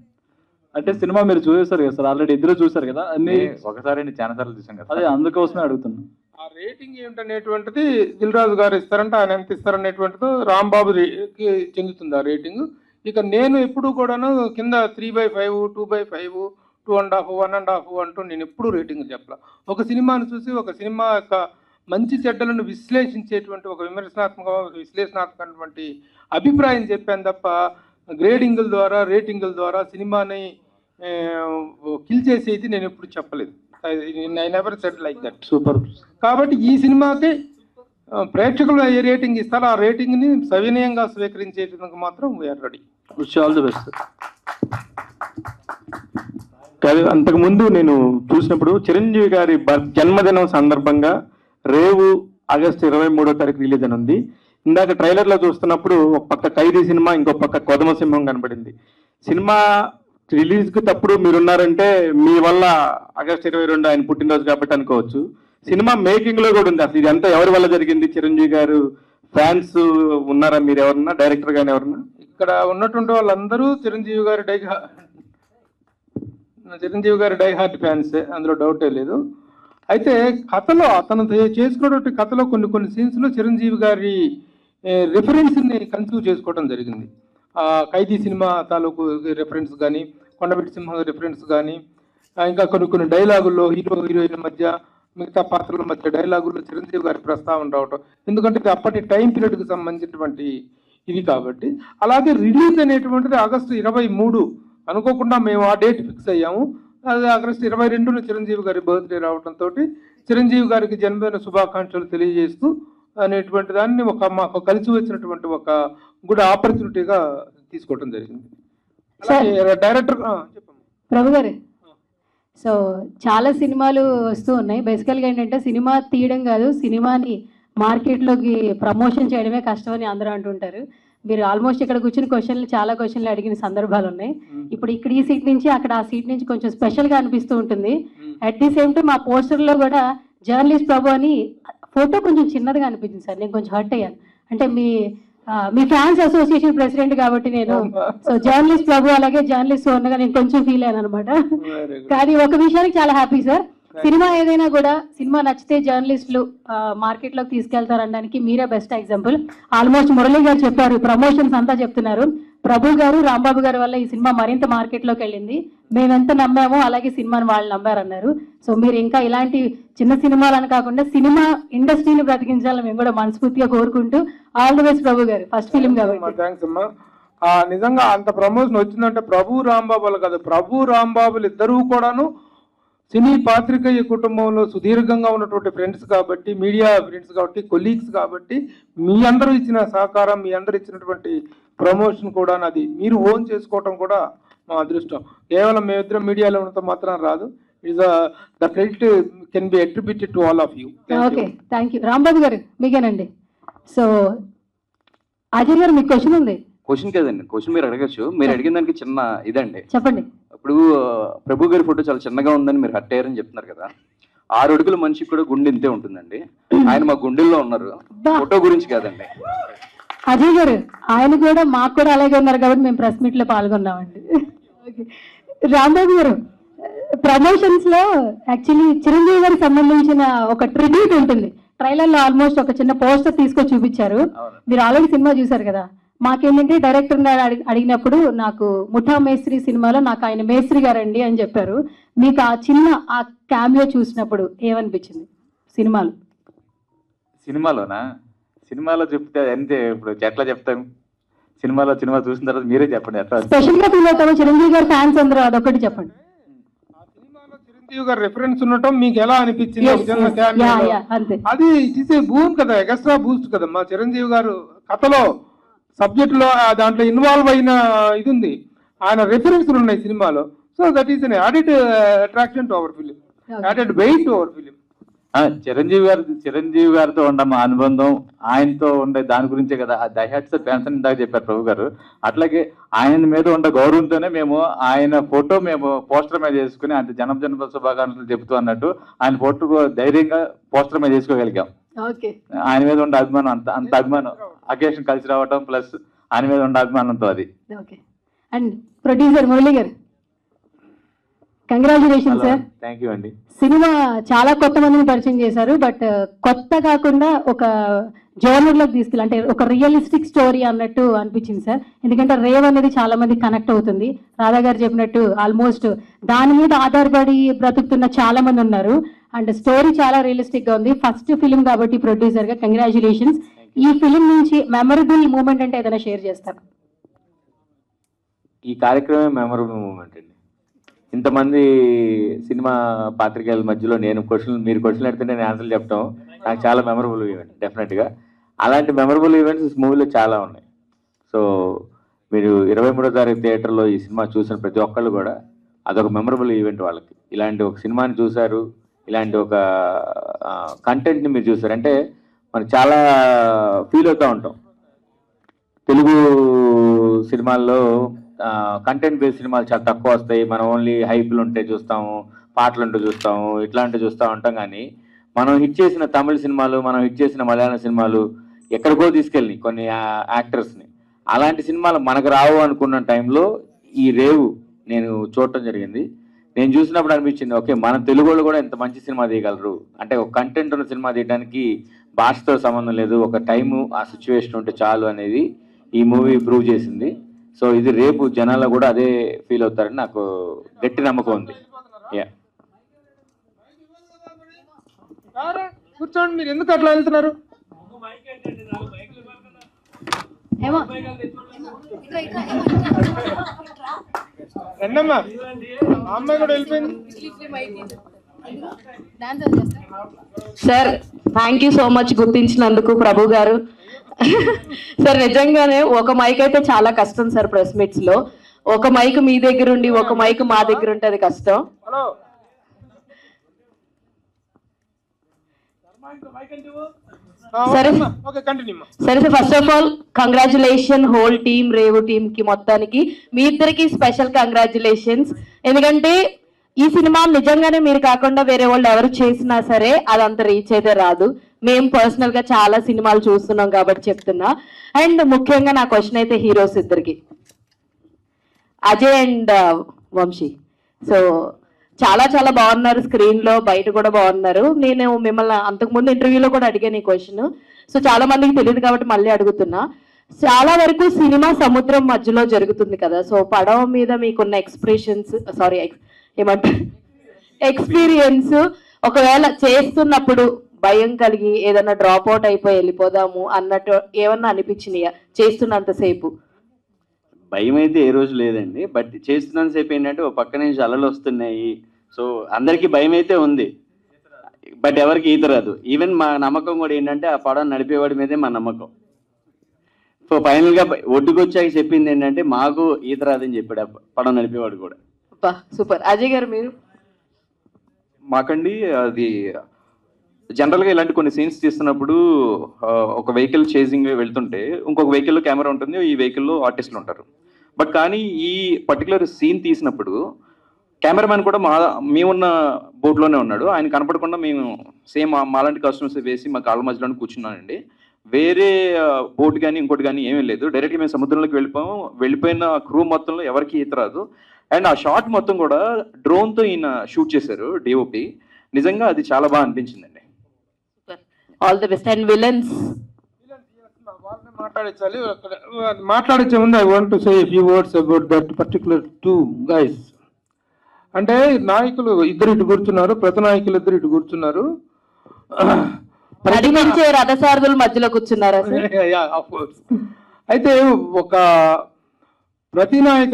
అంటే సినిమా మీరు చూసేస్తారు కదా సార్, ఆల్రెడీ ఇద్దరు చూసారు కదా అన్ని. ఒకసారి చాలా సార్లు చూసాం కదా, అదే అందుకోసమే అడుగుతున్నాను. ఆ రేటింగ్ ఏమిటనేటువంటిది దిల్ రాజు గారు ఇస్తారంటే ఆయన ఎంత ఇస్తారనేటువంటిది రాంబాబుకి చెందుతుంది ఆ రేటింగ్. ఇక నేను ఎప్పుడు కూడాను కింద 3/5, 2/5, 2.5, 1.5 అంటూ నేను ఎప్పుడు రేటింగ్ చెప్పాల. ఒక సినిమాను చూసి ఒక సినిమా యొక్క మంచి చెడ్డలను విశ్లేషించేటువంటి ఒక విశ్లేషణాత్మకమైనటువంటి అభిప్రాయం చెప్పాను తప్ప గ్రేడింగుల ద్వారా రేటింగుల ద్వారా సినిమాని కిల్ చేసేది నేను ఎప్పుడు చెప్పలేదు. I never said like that. Super. కాబట్టి ఈ సినిమాకి ప్రేక్షకులు ఏ రేటింగ్ ఇస్తారో ఆ రేటింగ్ని సవినయంగా స్వీకరించేందుకు మాత్రం we are ready. Wish all the best. అంతకుముందు నేను చూసినప్పుడు చిరంజీవి గారి జన్మదినం సందర్భంగా రేవు ఆగస్టు 23వ తారీఖు రిలీజ్ అని ఉంది. ఇందాక ట్రైలర్లో చూస్తున్నప్పుడు ఒక పక్క ఖైదీ సినిమా, ఇంకో పక్క కొదమ సింహం కనబడింది. సినిమా రిలీజ్కి తప్పుడు మీరున్నారంటే మీ వల్ల ఆగస్టు 22 ఆయన పుట్టినరోజు కాబట్టి అనుకోవచ్చు. సినిమా మేకింగ్లో కూడా ఉంది. అసలు ఇదంతా ఎవరి వల్ల జరిగింది? చిరంజీవి గారు ఫ్యాన్స్ ఉన్నారా మీరు ఎవరన్నా, డైరెక్టర్ గాని ఎవరన్నా? ఇక్కడ ఉన్నటువంటి వాళ్ళందరూ చిరంజీవి గారి డై హార్ట్ ఫ్యాన్సే, అందులో డౌటే లేదు. అయితే కథలో అతను చేసుకున్నటువంటి కథలో కొన్ని సీన్స్లో చిరంజీవి గారి రిఫరెన్స్ని కన్సిడర్ చేసుకోవడం జరిగింది. ఖైదీ సినిమా తాలూకు రిఫరెన్స్ కానీ, కొండవీటి సింహం రిఫరెన్స్ కానీ, ఇంకా కొన్ని డైలాగుల్లో హీరో హీరోయిన్ మధ్య, మిగతా పాత్రల మధ్య డైలాగుల్లో చిరంజీవి గారి ప్రస్తావన రావటం, ఎందుకంటే ఇది అప్పటి టైం పీరియడ్కి సంబంధించినటువంటి ఇది కాబట్టి. అలాగే రిలీజ్ అనేటువంటిది ఆగస్టు 23 అనుకోకుండా మేము ఆ డేట్ ఫిక్స్ అయ్యాము. అది ఆగస్టు 22న చిరంజీవి గారి బర్త్డే రావడంతో చిరంజీవి గారికి జన్మదిన శుభాకాంక్షలు తెలియజేస్తూ అనేటువంటి దాన్ని మాకు కలిసి వచ్చినటువంటి ఒక గుడ్ ఆపర్చునిటీగా తీసుకోవడం జరిగింది. డైరెక్టర్ ప్రభు గారు, సో చాలా సినిమాలు వస్తూ ఉన్నాయి. బేసికల్గా ఏంటంటే సినిమా తీయడం కాదు, సినిమాని మార్కెట్లోకి ప్రమోషన్ చేయడమే కష్టం అని అందరూ అంటుంటారు. మీరు ఆల్మోస్ట్ ఇక్కడ కూర్చుని చాలా క్వశ్చన్లు అడిగిన సందర్భాలు ఉన్నాయి. ఇప్పుడు ఇక్కడ ఈ సీట్ నుంచి అక్కడ ఆ సీట్ నుంచి కొంచెం స్పెషల్గా అనిపిస్తూ ఉంటుంది. అట్ ది సేమ్ టైం మా పోస్టర్లో కూడా జర్నలిస్ట్ ప్రభు అని ఫోటో కొంచెం చిన్నదిగా అనిపించింది సార్. నేను కొంచెం హర్ట్ అయ్యాను. అంటే మీ ఫ్యాన్స్ అసోసియేషన్ ప్రెసిడెంట్ కాబట్టి నేను సో జర్నలిస్ట్ ప్రభు అలాగే జర్నలిస్ట్ ఉండగా నేను కొంచెం ఫీల్ అయ్యాను అనమాట. కానీ ఒక విషయానికి చాలా హ్యాపీ సార్. సినిమా ఏదైనా కూడా సినిమా నచ్చితే జర్నలిస్టులు మార్కెట్లోకి తీసుకెళ్తారనడానికి మీరే బెస్ట్ ఎగ్జాంపుల్. ఆల్మోస్ట్ మురళి గారు చెప్పారు, ప్రమోషన్స్ అంతా చెప్తున్నారు. ప్రభు గారు, రాంబాబు గారి వల్ల ఈ సినిమా మరింత మార్కెట్లోకి వెళ్ళింది. మేమెంత నమ్మామో అలాగే సినిమాని వాళ్ళు నమ్మారన్నారు. సో మీరు ఇంకా ఇలాంటి చిన్న సినిమాలను కాకుండా సినిమా ఇండస్ట్రీని బ్రతికించాలని మేము కూడా మనస్ఫూర్తిగా కోరుకుంటూ ఆల్ ది బెస్ట్ ప్రభు గారు, ఫస్ట్ ఫిలిం కాబట్టి. థ్యాంక్స్ అమ్మా. నిజంగా అంత ప్రమోషన్ వచ్చిందంటే ప్రభు రాంబాబులు కాదు, ప్రభు రాంబాబులు ఇద్దరూ కూడాను సినీ పాత్రికేయ కుటుంబంలో సుదీర్ఘంగా ఉన్నటువంటి ఫ్రెండ్స్ కాబట్టి, మీడియా ఫ్రెండ్స్ కాబట్టి, కొలీగ్స్ కాబట్టి, మీ అందరూ ఇచ్చిన సహకారం, మీ అందరూ ఇచ్చినటువంటి ప్రమోషన్ కూడా అది మీరు ఓన్ చేసుకోవటం కూడా మా అదృష్టం. కేవలం మేమిద్దరం మీడియాలో ఉన్నంత మాత్రం రాదు. It's the credit can be attributed to all of you. Okay, thank you. Rambabu గారు మీకేనండి. సో అజయ్ గారు మీకు క్వశ్చన్ ఉంది. క్వశ్చన్ కదండి, క్వశ్చన్ మీరు అడగచ్చు. మీరు అడిగిన దానికి చిన్న ఇదండి. చెప్పండి. ఇప్పుడు ప్రభు గారి ఫోటో చాలా చిన్నగా ఉందని మీరు హట్ అయ్యారని చెప్తున్నారు కదా. 6 అడుగుల మనిషికి కూడా గుండె ఇంతే ఉంటుందండి. ఆయన మా గుండెల్లో ఉన్నారు, ఫోటో గురించి కాదండి. అజయ్ గారు ఆయన కూడా మాకు కూడా అలాగే ఉన్నారు కాబట్టి మేము ప్రెస్ మీట్ లో పాల్గొన్నామండి. రాంబాబు గారు, ప్రమోషన్స్ లో యాక్చువల్లీ చిరంజీవి గారికి సంబంధించిన ఒక ట్రిబ్యూట్ ఉంటుంది. ట్రైలర్ లో ఆల్మోస్ట్ ఒక చిన్న పోస్టర్ తీసుకొని చూపించారు. మీరు ఆల్రెడీ సినిమా చూసారు కదా. మాకేంటంటే డైరెక్టర్ అడిగినప్పుడు నాకు ముఠా మేస్త్రి సినిమాలో నాకు ఆయన మేస్త్రి గారండి అని చెప్పారు. మీకు ఆ చిన్న ఆ క్యామియో చూసినప్పుడు ఏమనిపించింది సినిమాలో? సినిమాలో చెప్తే అంతే. ఇప్పుడు ఎట్లా చెప్తాం? సినిమా చూసిన తర్వాత మీరే చెప్పండి ఎట్లా స్పెషల్ గా ఫీల్ అవుతామో. చిరంజీవి గారు ఫ్యాన్స్ అందరూ అదొకటి చెప్పండి. చిరంజీవి గారు రెఫరెన్స్ ఉండటం మీకు ఎలా అనిపించింది? అది ఇట్స్ బూస్ట్ కదా, ఎక్స్ట్రా బూస్ట్ కదా. మా చిరంజీవి గారు కథలో సబ్జెక్ట్ లో దాంట్లో ఇన్వాల్వ్ అయిన ఇది ఉంది, ఆయన రెఫరెన్స్లు ఉన్నాయి సినిమాలో. So that is an added attraction to our film, added weight to our film. Chiranjeevi గారితో ఉండే మా అనుబంధం, ఆయనతో ఉండే దాని గురించే కదా దైహాట్స్ పెన్షన్ ఇందాక చెప్పారు ప్రభు గారు. అట్లాగే ఆయన మీద ఉండే గౌరవంతోనే మేము ఆయన ఫోటో మేము పోస్టర్ మీద చేసుకుని అంటే జన్మ శుభాకాంక్షలు చెబుతూ అన్నట్టు ఆయన ఫోటో ధైర్యంగా పోస్టర్ మీద చేసుకోగలిగాం. ఆయన మీద ఉండే అభిమానం, అంత అభిమానం అకేషన్ కలిసి రావటం ప్లస్ ఆయన మీద ఉండే అభిమానంతో అది. అండ్ ప్రొడ్యూసర్ మురళి గారు, కంగ్రాచులేషన్ సార్. థ్యాంక్ యూ అండి. సినిమా చాలా కొత్త మందిని పరిచయం చేశారు, బట్ కొత్త కాకుండా ఒక జోనర్లోకి తీసుకెళ్ళి అంటే ఒక రియలిస్టిక్ స్టోరీ అన్నట్టు అనిపించింది సార్. ఎందుకంటే రేవ్ అనేది చాలా మంది కనెక్ట్ అవుతుంది. రాధా గారు చెప్పినట్టు ఆల్మోస్ట్ దాని మీద ఆధారపడి బ్రతుకుతున్న చాలా మంది ఉన్నారు. అండ్ స్టోరీ చాలా రియలిస్టిక్ గా ఉంది. ఫస్ట్ ఫిలిం కాబట్టి ప్రొడ్యూసర్ గా కంగ్రాచులేషన్స్. ఈ ఫిలిం నుంచి మెమరబుల్ మూమెంట్ అంటే ఏదైనా షేర్ చేస్తారు? ఈ కార్యక్రమం మెమరబుల్ మూమెంట్ అండి. ఇంతమంది సినిమా పాత్రికేయుల మధ్యలో నేను మీరు క్వశ్చన్ అడిగితే నేను ఆన్సర్లు చెప్పడం నాకు చాలా మెమరబుల్ ఈవెంట్. డెఫినెట్గా అలాంటి మెమరబుల్ ఈవెంట్స్ మూవీలో చాలా ఉన్నాయి. సో మీరు 23వ తారీఖు థియేటర్లో ఈ సినిమా చూసిన ప్రతి ఒక్కళ్ళు కూడా అదొక మెమరబుల్ ఈవెంట్ వాళ్ళకి. ఇలాంటి ఒక సినిమాని చూశారు, ఇలాంటి ఒక కంటెంట్ని మీరు చూసారు అంటే మనం చాలా ఫీల్ అవుతూ ఉంటాం. తెలుగు సినిమాల్లో కంటెంట్ బేస్డ్ సినిమాలు చాలా తక్కువ వస్తాయి. మనం ఓన్లీ హైప్లు ఉంటే చూస్తాము, పాటలు ఉంటే చూస్తాము, ఇట్లాంటివి చూస్తూ ఉంటాం. కానీ మనం హిట్ చేసిన తమిళ సినిమాలు, మనం హిట్ చేసిన మలయాళం సినిమాలు ఎక్కడికో తీసుకెళ్ళి కొన్ని యాక్టర్స్ని, అలాంటి సినిమాలు మనకు రావు అనుకున్న టైంలో ఈ రేవు నేను చూడటం జరిగింది. నేను చూసినప్పుడు అనిపించింది, ఓకే మన తెలుగు వాళ్ళు కూడా ఇంత మంచి సినిమా తీయగలరు అంటే. ఒక కంటెంట్ ఉన్న సినిమా తీయడానికి భాషతో సంబంధం లేదు, ఒక టైము ఆ సిచ్యువేషన్ ఉంటే చాలు అనేది ఈ మూవీ ప్రూవ్ చేసింది. సో ఇది రేపు జనాల్లో కూడా అదే ఫీల్ అవుతారని నాకు గట్టి నమ్మకం ఉంది. కూర్చోండి, మీరు ఎందుకు అట్లా వెళ్తున్నారు? రెండమ్మా అమ్మాయి కూడా వెళ్ళిపోయింది. Sir thank you so much గుర్తించినందుకు ప్రభు గారు. సార్ నిజంగానే ఒక మైక్ అయితే చాలా కష్టం సార్. ప్రెస్ మీట్స్ లో ఒక మైక్ మీ దగ్గర ఉండి ఒక మైక్ మా దగ్గర ఉంటే అది కష్టం. సరే సరే sir, first of all congratulation whole team, Revu team కి మొత్తానికి మీ ఇద్దరికి స్పెషల్ కంగ్రాచులేషన్స్. ఎందుకంటే ఈ సినిమా నిజంగానే మీరు కాకుండా వేరే వాళ్ళు ఎవరు చేసినా సరే అదంత రీచ్ అయితే రాదు. మేము పర్సనల్ గా చాలా సినిమాలు చూస్తున్నాం కాబట్టి చెప్తున్నా. అండ్ ముఖ్యంగా నా క్వశ్చన్ అయితే హీరోస్ ఇద్దరికి, అజయ్ అండ్ వంశీ. సో చాలా చాలా బాగున్నారు స్క్రీన్ లో, బయట కూడా బాగున్నారు. నేను మిమ్మల్ని అంతకుముందు ఇంటర్వ్యూలో కూడా అడిగాను ఈ క్వశ్చన్, సో చాలా మందికి తెలియదు కాబట్టి మళ్ళీ అడుగుతున్నా. చాలా వరకు సినిమా సముద్రం మధ్యలో జరుగుతుంది కదా, సో పడవ మీద మీకున్న ఎక్స్పీరియన్స్ ఒకవేళ చేస్తున్నప్పుడు భయం కలిగి ఏదైనా డ్రాప్ అవుట్ అయిపోయి వెళ్ళిపోదాము అన్నట్టు ఏమన్నా అనిపించినాయా చేస్తున్నంతసేపు? భయం అయితే ఏ రోజు లేదండి, బట్ చేస్తున్నంత సేపు ఏంటంటే ఓ పక్క నుంచి అలలు వస్తున్నాయి, సో అందరికీ భయం అయితే ఉంది, బట్ ఎవరికి ఈత రాదు. ఈవెన్ మా నమ్మకం కూడా ఏంటంటే ఆ పడవ నడిపేవాడి మీదే మా నమ్మకం. సో ఫైనల్గా ఒడ్డుకొచ్చాక చెప్పింది ఏంటంటే మాకు ఈత రాదని చెప్పాడు ఆ పడవ నడిపేవాడు కూడా. సూపర్. అజయ్ గారు మీరు? మాకండి అది జనరల్గా ఇలాంటి కొన్ని సీన్స్ తీస్తున్నప్పుడు ఒక వెహికల్ చేసింగ్ వెళ్తుంటే ఇంకొక వెహికల్లో కెమెరా ఉంటుంది, ఈ వెహికల్లో ఆర్టిస్టులు ఉంటారు. బట్ కానీ ఈ పర్టికులర్ సీన్ తీసినప్పుడు కెమెరామ్యాన్ కూడా మేమున్న బోట్లోనే ఉన్నాడు. ఆయన కనపడకుండా మేము సేమ్ మాలాంటి కస్టమర్స్ వేసి మా కాళ్ళ మధ్యలోనే కూర్చున్నానండి. వేరే బోట్ కానీ ఇంకోటి కానీ ఏమీ లేదు, డైరెక్ట్గా మేము సముద్రంలోకి వెళ్ళిపోయిన క్రూ మొత్తంలో ఎవరికి ఈత రాదు. అండ్ ఆ షాట్ మొత్తం కూడా డ్రోన్తో ఈయన షూట్ చేశారు డిఓపి. నిజంగా అది చాలా బాగా అనిపించిందండి. All the best. And villains మాట్లాడించే ముందు I want to say few words about that particular two guys. అంటే నాయకులు ఇద్దరు ఇటు కూర్చున్నారు, ప్రతినాయకులు ఇద్దరు ఇటు కూర్చున్నారు, నడిపించే రథసారథుల మధ్యలో కూర్చున్నారా? అయితే ఒక ప్రతినాయక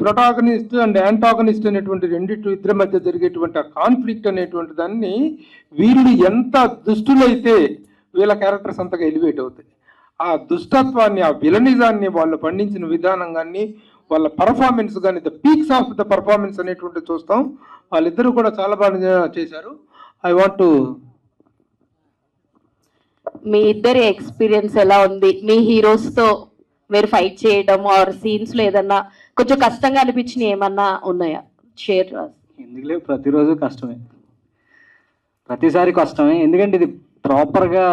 ప్రొటాగనిస్ట్ అండ్ యాంటాగనిస్ట్ అనేటువంటి ఇద్దరి మధ్య జరిగేటువంటి ఆ కాన్ఫ్లిక్ట్ అనేటువంటి దాన్ని వీళ్ళు ఎంత దుష్టులైతే వీళ్ళ క్యారెక్టర్స్ అంతగా ఎలివేట్ అవుతాయి. ఆ దుష్టత్వాన్ని, ఆ విలనిజాన్ని వాళ్ళు పండించిన విధానం కానీ, వాళ్ళ పర్ఫార్మెన్స్ కానీ, the peaks of the performance అనేటువంటి చూస్తాం. వాళ్ళిద్దరూ కూడా చాలా బాగా చేశారు. ఐ వాంట్ టు మీ ఇద్దరి ఎక్స్పీరియన్స్ ఎలా ఉంది? మీ హీరోస్ తో మీరు ఫైట్ చేయడం ఆర్ సీన్స్ లో ఏదన్నా కొంచెం కష్టంగా అనిపించినవి ఏమన్నా ఉన్నాయా? షేర్. ఎందుకులే, ప్రతిరోజు కష్టమే, ప్రతిసారి కష్టమే. ఎందుకంటే ఇది ప్రాపర్గా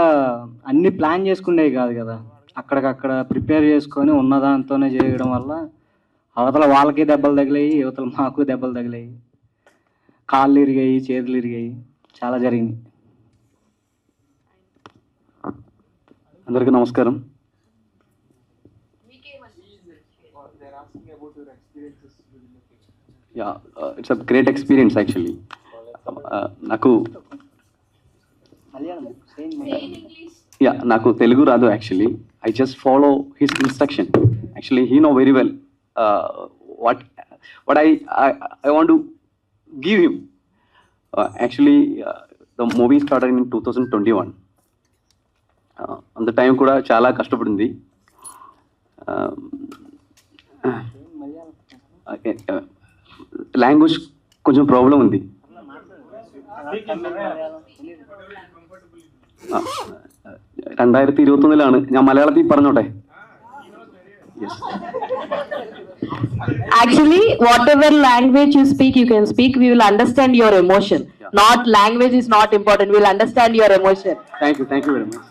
అన్ని ప్లాన్ చేసుకునేవి కాదు కదా, అక్కడికక్కడ ప్రిపేర్ చేసుకొని ఉన్న దాంతోనే చేయడం వల్ల అవతల వాళ్ళకి దెబ్బలు తగిలాయి, యువతల మాకు దెబ్బలు తగిలాయి, కాళ్ళు ఇరిగాయి, చేతులు ఇరిగాయి, చాలా జరిగింది. అందరికీ నమస్కారం. It's a great experience actually. నాకు నాకు తెలుగు రాదు actually. I just follow his instruction. Actually he no very well what I want to give him. Actually, the movie started in 2021. On the time kuda chala kashtapadindi. Language koncham problem undi. 2021 ഞാൻ മലയാളത്തിൽ പറഞ്ഞോട്ടെ? Actually, whatever language you speak, you can speak. We will understand your emotion. Yeah. Not language is not important. We will understand your emotion. Thank you very much.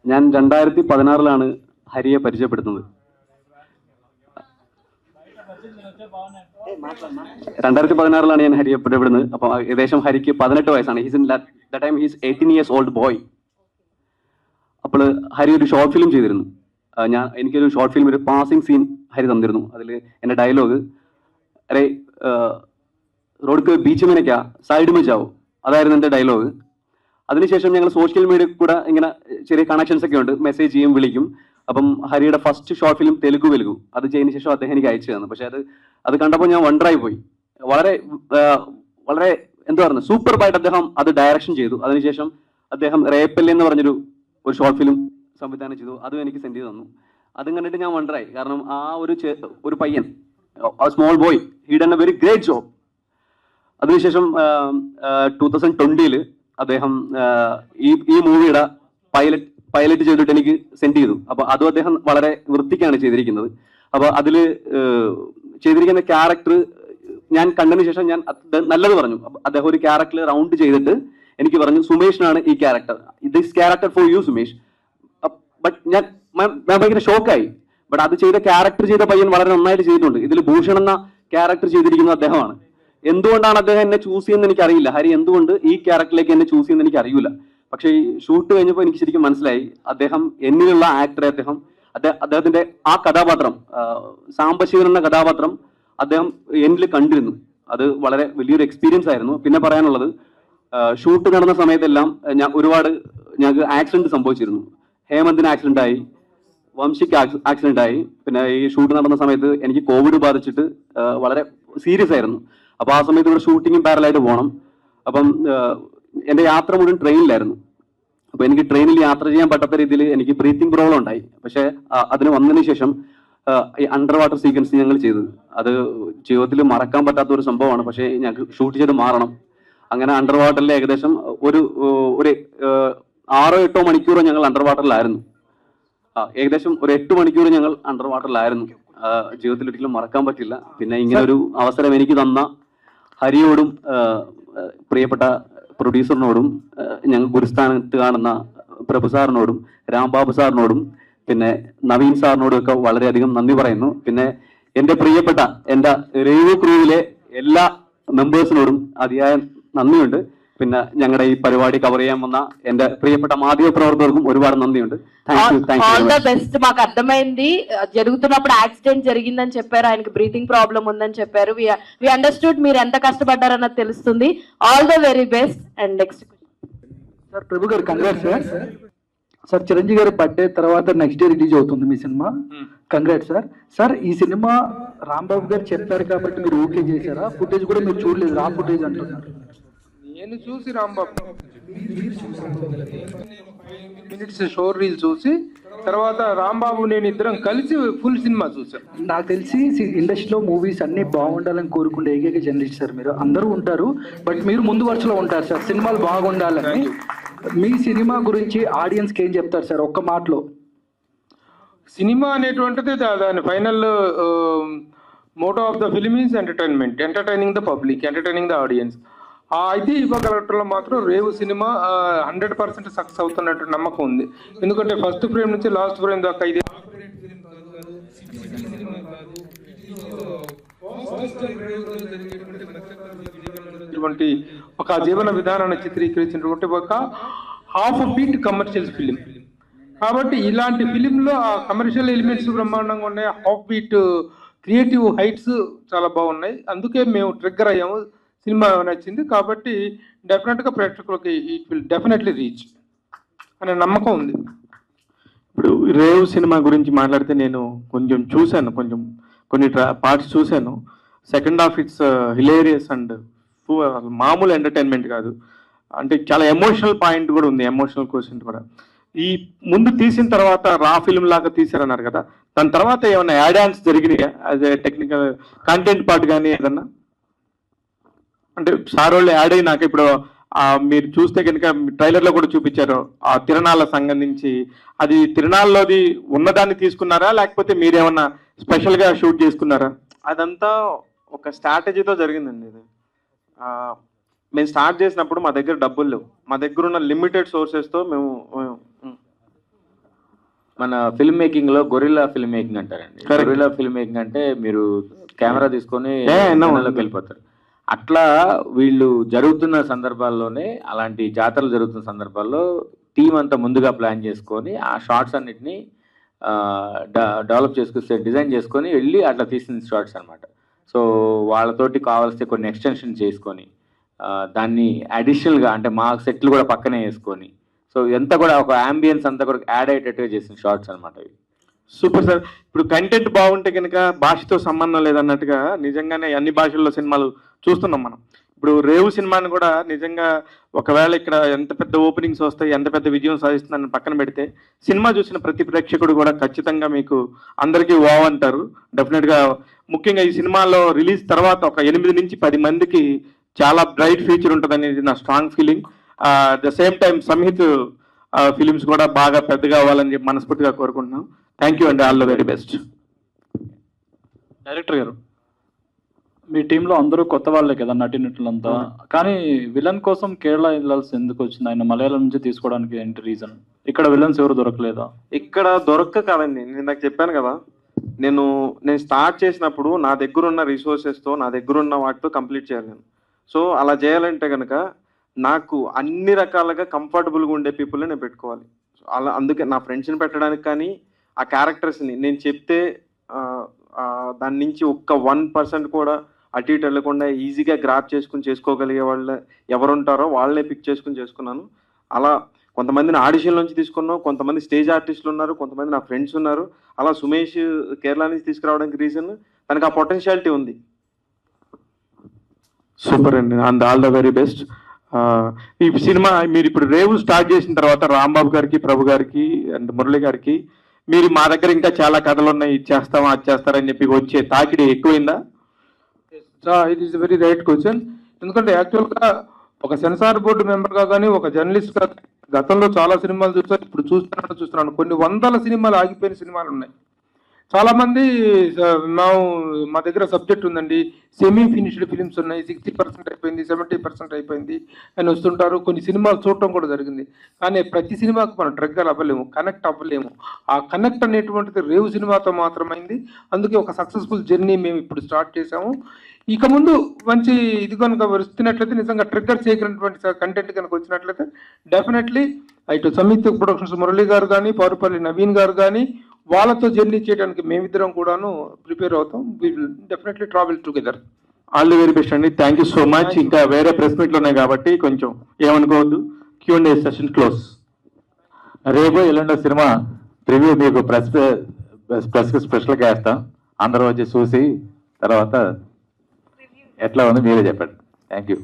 ഞാൻ 2016 ഹരിയെ പരിചയപ്പെടുത്തുന്നത്. 2016 ഞാൻ ഹരിയെ പരിചയപ്പെടുന്നത്. അപ്പോൾ ഏകദേശം ഹരിക്ക് 18 വയസ്സാണ്. He's in that time he's 18 years old boy. അപ്പോൾ ഹരി ഒരു short film ചെയ്തിരുന്നു. എനിക്കൊരു ഷോർട്ട് ഫിലിം, ഒരു പാസിംഗ് സീൻ ഹരി തന്നിരുന്നു. അതിൽ എൻ്റെ ഡയലോഗ് അരേ റോഡ് ബീച്ച് മേനയ്ക്കാ സൈഡ് में जाओ, അതായിരുന്നു എൻ്റെ ഡയലോഗ്. അതിനുശേഷം ഞങ്ങൾ സോഷ്യൽ മീഡിയ കൂടെ ഇങ്ങനെ ചെറിയ കണക്ഷൻസ് ഒക്കെ ഉണ്ട്, മെസ്സേജ് ചെയ്യും, വിളിക്കും. അപ്പം ഹരിയുടെ ഫസ്റ്റ് ഷോർട്ട് ഫിലിം തെലുഗു അത് ചെയ്തതിന് ശേഷം അദ്ദേഹം എനിക്ക് അയച്ചു തന്നു. പക്ഷെ അത് കണ്ടപ്പോൾ ഞാൻ വണ്ടറായി പോയി. വളരെ വളരെ എന്താ പറയുന്നത്, സൂപ്പർബായിട്ട് അദ്ദേഹം അത് ഡയറക്ഷൻ ചെയ്തു. അതിനുശേഷം അദ്ദേഹം റേപ്പല്ലി എന്ന് പറഞ്ഞൊരു ഷോർട്ട് ഫിലിം സംവിധാനം ചെയ്തു. അതും എനിക്ക് സെൻഡ് ചെയ്ത് തന്നു. അതും കണ്ടിട്ട് ഞാൻ വണ്ടറായി. കാരണം ആ ഒരു പയ്യൻ, small boy, he done A very great job. അതിനുശേഷം 2020 അദ്ദേഹം ഈ മൂവിയുടെ പൈലറ്റ് ചെയ്തിട്ട് എനിക്ക് സെൻഡ് ചെയ്തു. അപ്പോൾ അതും അദ്ദേഹം വളരെ വൃത്തിക്കാണ് ചെയ്തിരിക്കുന്നത്. അപ്പോൾ അതിൽ ചെയ്തിരിക്കുന്ന ക്യാരക്ടർ ഞാൻ കണ്ടതിന് ശേഷം ഞാൻ നല്ലത് പറഞ്ഞു. അദ്ദേഹം ഒരു ക്യാരക്ടർ റൗണ്ട് ചെയ്തിട്ട് എനിക്ക് പറഞ്ഞു, സുമേഷിനാണ് ഈ character, this character for you Sumesh. But ഞാൻ ഭയങ്കര ഷോക്കായി. ബട്ട് അത് ചെയ്ത ക്യാരക്ടർ ചെയ്ത പയ്യൻ വളരെ നന്നായിട്ട് ചെയ്തിട്ടുണ്ട്. ഇതിൽ ഭൂഷൺ എന്ന ക്യാരക്ടർ ചെയ്തിരിക്കുന്ന അദ്ദേഹമാണ്. എന്തുകൊണ്ടാണ് അദ്ദേഹം എന്നെ ചൂസ് ചെയ്യുന്നത് എനിക്കറിയില്ല. ഹരി എന്തുകൊണ്ട് ഈ ക്യാരക്ടറിലേക്ക് എന്നെ ചൂസ് ചെയ്യുന്നത് എനിക്കറിയില്ല. പക്ഷേ ഈ ഷൂട്ട് കഴിഞ്ഞപ്പോൾ എനിക്ക് ശരിക്കും മനസ്സിലായി അദ്ദേഹം എന്നിലുള്ള ആക്ടറെ അദ്ദേഹത്തിന്റെ ആ കഥാപാത്രം സാംബശിവൻ എന്ന കഥാപാത്രം അദ്ദേഹം എന്നിൽ കണ്ടിരുന്നു. അത് വളരെ വലിയൊരു എക്സ്പീരിയൻസ് ആയിരുന്നു. പിന്നെ പറയാനുള്ളത്, ഷൂട്ട് നടന്ന സമയത്തെല്ലാം ഞങ്ങൾക്ക് ആക്സിഡന്റ് സംഭവിച്ചിരുന്നു. ഹേമന്തിന് ആക്സിഡന്റ് ആയി, വംശിക്ക് ആക്സിഡന്റ് ആയി. പിന്നെ ഈ ഷൂട്ട് നടന്ന സമയത്ത് എനിക്ക് കോവിഡ് ബാധിച്ചിട്ട് വളരെ സീരിയസ് ആയിരുന്നു. അപ്പോൾ ആ സമയത്ത് ഇവിടെ ഷൂട്ടിങ്ങും പാരലായിട്ട് പോകണം. അപ്പം എൻ്റെ യാത്ര മുഴുവൻ ട്രെയിനിലായിരുന്നു. അപ്പോൾ എനിക്ക് ട്രെയിനിൽ യാത്ര ചെയ്യാൻ പറ്റാത്ത രീതിയിൽ എനിക്ക് ബ്രീത്തിങ് പ്രോബ്ലം ഉണ്ടായി. പക്ഷേ അതിന് വന്നതിന് ശേഷം ഈ അണ്ടർ വാട്ടർ സീക്വൻസ് ഞങ്ങൾ ചെയ്തത് അത് ജീവിതത്തിൽ മറക്കാൻ പറ്റാത്ത ഒരു സംഭവമാണ്. പക്ഷേ ഞങ്ങൾക്ക് ഷൂട്ട് ചെയ്ത് മാറണം. അങ്ങനെ അണ്ടർ വാട്ടറിൽ ഏകദേശം ഒരു 6-8 മണിക്കൂർ ഞങ്ങൾ അണ്ടർ വാട്ടറിലായിരുന്നു. ഏകദേശം ഒരു 8 മണിക്കൂർ ഞങ്ങൾ അണ്ടർ വാട്ടറിലായിരുന്നു. ജീവിതത്തിൽ ഒരിക്കലും മറക്കാൻ പറ്റില്ല. പിന്നെ ഇങ്ങനെ ഒരു അവസരം എനിക്ക് തന്ന ഹരിയോടും പ്രിയപ്പെട്ട പ്രൊഡ്യൂസറിനോടും ഞങ്ങൾ ഗുരുസ്ഥാനത്ത് കാണുന്ന പ്രഭു സാറിനോടും രാംബാബു സാറിനോടും പിന്നെ നവീൻ സാറിനോടും ഒക്കെ വളരെയധികം നന്ദി പറയുന്നു. പിന്നെ എൻ്റെ പ്രിയപ്പെട്ട എൻ്റെ റേഡിയോ ക്രൂവിലെ എല്ലാ മെമ്പേഴ്സിനോടും അതിയായ നന്ദിയുണ്ട്. പിന്നെ ഞങ്ങളുടെ ఈ పరిപാടി కవర్ ചെയ്യാൻ వన్న എൻ്റെ ప్రియപ്പെട്ട మాధ్యమ ప్రవర్తకులకు ഒരുപാട് నన్నియుంది. All the best. మాకు అర్థమైంది జరుగుతున్నప్పుడు యాక్సిడెంట్ జరిగిందని చెప్పారు, ఆయనకి బ్రీతింగ్ ప్రాబ్లం ఉందని చెప్పారు. వి అండర్స్టూడ్ మీరు ఎంత కష్టపడ్డారన్నది తెలుస్తుంది. All the very best. And next sir Prabhu garu congrats sir. Sir Chiranjeevi గారి బర్త్డే తర్వాత నెక్స్ట్ డే రిలీజ్ అవుతుంది మీ సినిమా. Congrats sir. సార్ ఈ సినిమా రాంబాబు గారు చెప్పారు కాబట్టి మీరు ఓకే చేశారా? ఫుటేజ్ కూడా మీరు చూడలేదు, రా ఫుటేజ్ అంటున్నారు. నేను చూసి రాంబాబు మినిట్స్ షోర్ రీల్ చూసి తర్వాత రాంబాబు నేను ఇద్దరం కలిసి ఫుల్ సినిమా చూసాం. నాకు తెలిసి ఇండస్ట్రీలో మూవీస్ అన్ని బాగుండాలని కోరుకుంటే ఏకైక జర్నలిస్ట్ సార్ మీరు. అందరూ ఉంటారు బట్ మీరు ముందు వరుసలో ఉంటారు సార్ సినిమాలు బాగుండాలని. మీ సినిమా గురించి ఆడియన్స్కి ఏం చెప్తారు సార్ ఒక్క మాటలో? సినిమా అనేటువంటిది దాని final motto of the film is entertainment, entertaining the public, entertaining the audience. అయితే ఇవ్వగలగటంలో మాత్రం రేవు సినిమా 100% సక్సెస్ అవుతున్నట్టు నమ్మకం ఉంది. ఎందుకంటే ఫస్ట్ ఫ్రేమ్ నుంచి లాస్ట్ ఫ్రేమ్ దాకా ఇది ఒక జీవన విధానాన్ని చిత్రీకరించినటువంటి ఒక హాఫ్ బీట్ కమర్షియల్ ఫిలిం. కాబట్టి ఇలాంటి ఫిలింలో ఆ కమర్షియల్ ఎలిమెంట్స్ బ్రహ్మాండంగా ఉన్నాయి. హాఫ్ బీట్ క్రియేటివ్ హైట్స్ చాలా బాగున్నాయి. అందుకే మేము ట్రిగ్గర్ అయ్యాము. సినిమా నచ్చింది కాబట్టి డెఫినెట్గా ప్రేక్షకులకి ఇట్ విల్ డెఫినెట్లీ రీచ్ అనే నమ్మకం ఉంది. ఇప్పుడు రేవ్ సినిమా గురించి మాట్లాడితే నేను కొంచెం చూశాను, కొన్ని పార్ట్స్ చూశాను. Second half it's hilarious and మామూలు ఎంటర్టైన్మెంట్ కాదు. అంటే చాలా ఎమోషనల్ పాయింట్ కూడా ఉంది, ఎమోషనల్ క్వశ్చన్ కూడా. ఈ ముందు తీసిన తర్వాత రా ఫిల్మ్ లాగా తీసారన్నారు కదా, దాని తర్వాత ఏమైనా యాడ్ ఆన్స్ జరిగినాయా? As a technical content part కానీ ఏదన్నా అంటే సార్ వాళ్ళు యాడ్ అయినాక ఇప్పుడు మీరు చూస్తే కనుక ట్రైలర్లో కూడా చూపించారు ఆ తిరణాల సంఘం నుంచి. అది తిరణాల్లోది ఉన్నదాన్ని తీసుకున్నారా లేకపోతే మీరేమన్నా స్పెషల్గా షూట్ చేసుకున్నారా? అదంతా ఒక స్ట్రాటజీతో జరిగిందండి. ఇది మేము స్టార్ట్ చేసినప్పుడు మా దగ్గర డబ్బులు లేవు. మా దగ్గర ఉన్న లిమిటెడ్ సోర్సెస్తో మేము మన ఫిల్మ్ మేకింగ్ లో గొరిల్లా ఫిల్మ్ మేకింగ్ అంటారండి. గొరిల్లా ఫిల్మ్ మేకింగ్ అంటే మీరు కెమెరా తీసుకొని వెళ్ళిపోతారు. అట్లా వీళ్ళు జరుగుతున్న సందర్భాల్లోనే, అలాంటి జాతరలు జరుగుతున్న సందర్భాల్లో టీం అంతా ముందుగా ప్లాన్ చేసుకొని ఆ షార్ట్స్ అన్నిటిని డెవలప్ చేసుకొస్తే డిజైన్ చేసుకొని వెళ్ళి అట్లా తీసిన షార్ట్స్ అనమాట. సో వాళ్ళతోటి కావాల్సిన కొన్ని ఎక్స్టెన్షన్ చేసుకొని దాన్ని అడిషనల్గా అంటే మా సెట్లు కూడా పక్కనే వేసుకొని సో ఎంత కూడా ఒక అంబియన్స్ అంతా కూడా యాడ్ అయ్యేటట్టుగా చేసిన షార్ట్స్ అనమాట ఇవి. Super sir. ఇప్పుడు కంటెంట్ బాగుంటే కనుక భాషతో సంబంధం లేదన్నట్టుగా నిజంగానే అన్ని భాషల్లో సినిమాలు చూస్తున్నాం మనం. ఇప్పుడు రేవు సినిమాని కూడా నిజంగా ఒకవేళ ఇక్కడ ఎంత పెద్ద ఓపెనింగ్స్ వస్తాయి, ఎంత పెద్ద విజయం సాధిస్తుందని పక్కన పెడితే సినిమా చూసిన ప్రతి ప్రేక్షకుడు కూడా ఖచ్చితంగా మీకు అందరికీ వావ్ అంటారు డెఫినెట్గా. ముఖ్యంగా ఈ సినిమాలో రిలీజ్ తర్వాత ఒక 8 నుంచి 10 మందికి చాలా బ్రైట్ ఫ్యూచర్ ఉంటుంది అనేది నా strong feeling. The same time Samhith Films కూడా బాగా పెద్దగా అవ్వాలని చెప్పి మనస్ఫూర్తిగా కోరుకుంటున్నాం. థ్యాంక్ యూ అండి, all the very best. Director garu, మీ టీంలో అందరూ కొత్త వాళ్ళే కదా నటినట్లంతా, కానీ విలన్ కోసం కేరళ వెళ్ళాల్సి ఎందుకు వచ్చింది? ఆయన మలయాళం నుంచి తీసుకోవడానికి ఏంటి రీజన్? ఇక్కడ విలన్స్ ఎవరు దొరకలేదా? ఇక్కడ దొరక్క కాదండి, నేను నాకు చెప్పాను కదా నేను స్టార్ట్ చేసినప్పుడు నా దగ్గర ఉన్న రిసోర్సెస్తో నా దగ్గర ఉన్న వాటితో కంప్లీట్ చేయాలి నేను. సో అలా చేయాలంటే కనుక నాకు అన్ని రకాలుగా కంఫర్టబుల్గా ఉండే పీపుల్ని నేను పెట్టుకోవాలి. సో అలా అందుకే నా ఫ్రెండ్స్ని పెట్టడానికి కానీ ఆ క్యారెక్టర్స్ని నేను చెప్తే దాని నుంచి ఒక్క 1% కూడా అటు ఇటు వెళ్ళకుండా ఈజీగా గ్రాప్ చేసుకోగలిగే వాళ్ళు ఎవరు ఉంటారో వాళ్ళనే పిక్ చేసుకున్నాను. అలా కొంతమందిని ఆడిషన్ నుంచి తీసుకున్నాం, కొంతమంది స్టేజ్ ఆర్టిస్టులు ఉన్నారు, కొంతమంది నా ఫ్రెండ్స్ ఉన్నారు. అలా సుమేష్ కేరళ నుంచి తీసుకురావడానికి రీజన్ తనకు ఆ పొటెన్షియాలిటీ ఉంది. సూపర్ అండి, and all the very best. ఈ సినిమా మీరు ఇప్పుడు రేవు స్టార్ట్ చేసిన తర్వాత రాంబాబు గారికి, ప్రభు గారికి అండ్ మురళి గారికి మీరు మా దగ్గర ఇంకా చాలా కథలు ఉన్నాయి, ఇది చేస్తామా అది చేస్తారని చెప్పి వచ్చే తాకిడి ఎక్కువైందా? It is very right question. ఎందుకంటే యాక్చువల్గా ఒక సెన్సార్ బోర్డు మెంబర్గా కానీ ఒక జర్నలిస్ట్గా గతంలో చాలా సినిమాలు చూస్తారు, ఇప్పుడు చూస్తున్నాను కొన్ని వందల సినిమాలు ఆగిపోయిన సినిమాలు ఉన్నాయి. చాలామంది మా దగ్గర సబ్జెక్ట్ ఉందండి, సెమీ ఫినిష్డ్ ఫిలిమ్స్ ఉన్నాయి, 60% అయిపోయింది, 70% అయిపోయింది అని వస్తుంటారు. కొన్ని సినిమాలు చూడటం కూడా జరిగింది. కానీ ప్రతి సినిమాకు మనం ట్రిగ్గర్ అవ్వలేము, కనెక్ట్ అవ్వలేము. ఆ కనెక్ట్ అనేటువంటిది రేవు సినిమాతో మాత్రమైంది. అందుకే ఒక సక్సెస్ఫుల్ జర్నీ మేము ఇప్పుడు స్టార్ట్ చేసాము. ఇక ముందు మంచి ఇది కనుక వస్తున్నట్లయితే, నిజంగా ట్రిగ్గర్ చేయగలిగినటువంటి కంటెంట్ కనుక వచ్చినట్లయితే డెఫినెట్లీ ఇటు సంయుక్త ప్రొడక్షన్స్ మురళి గారు కానీ, పారుపల్లి నవీన్ గారు కానీ వాళ్ళతో జర్నీ చేయడానికి మేమిద్దరం కూడాను ప్రిపేర్ అవుతాం. We will definitely travel together. All the very best అండి, థ్యాంక్ యూ సో మచ్. ఇంకా వేరే ప్రెస్ మీట్లు ఉన్నాయి కాబట్టి కొంచెం ఏమనుకోవద్దు. Q&A session close. రేపు ఎల్లుండో సినిమా ప్రివ్యూ మీకు ప్రెస్కి స్పెషల్గా వేస్తాం. అందరూ వచ్చి చూసి తర్వాత ఎట్లా ఉంది మీరే చెప్పండి. Thank you.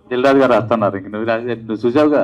దిల్ రాజు గారు వస్తున్నారు, ఇంక నువ్వు చూసావుగా.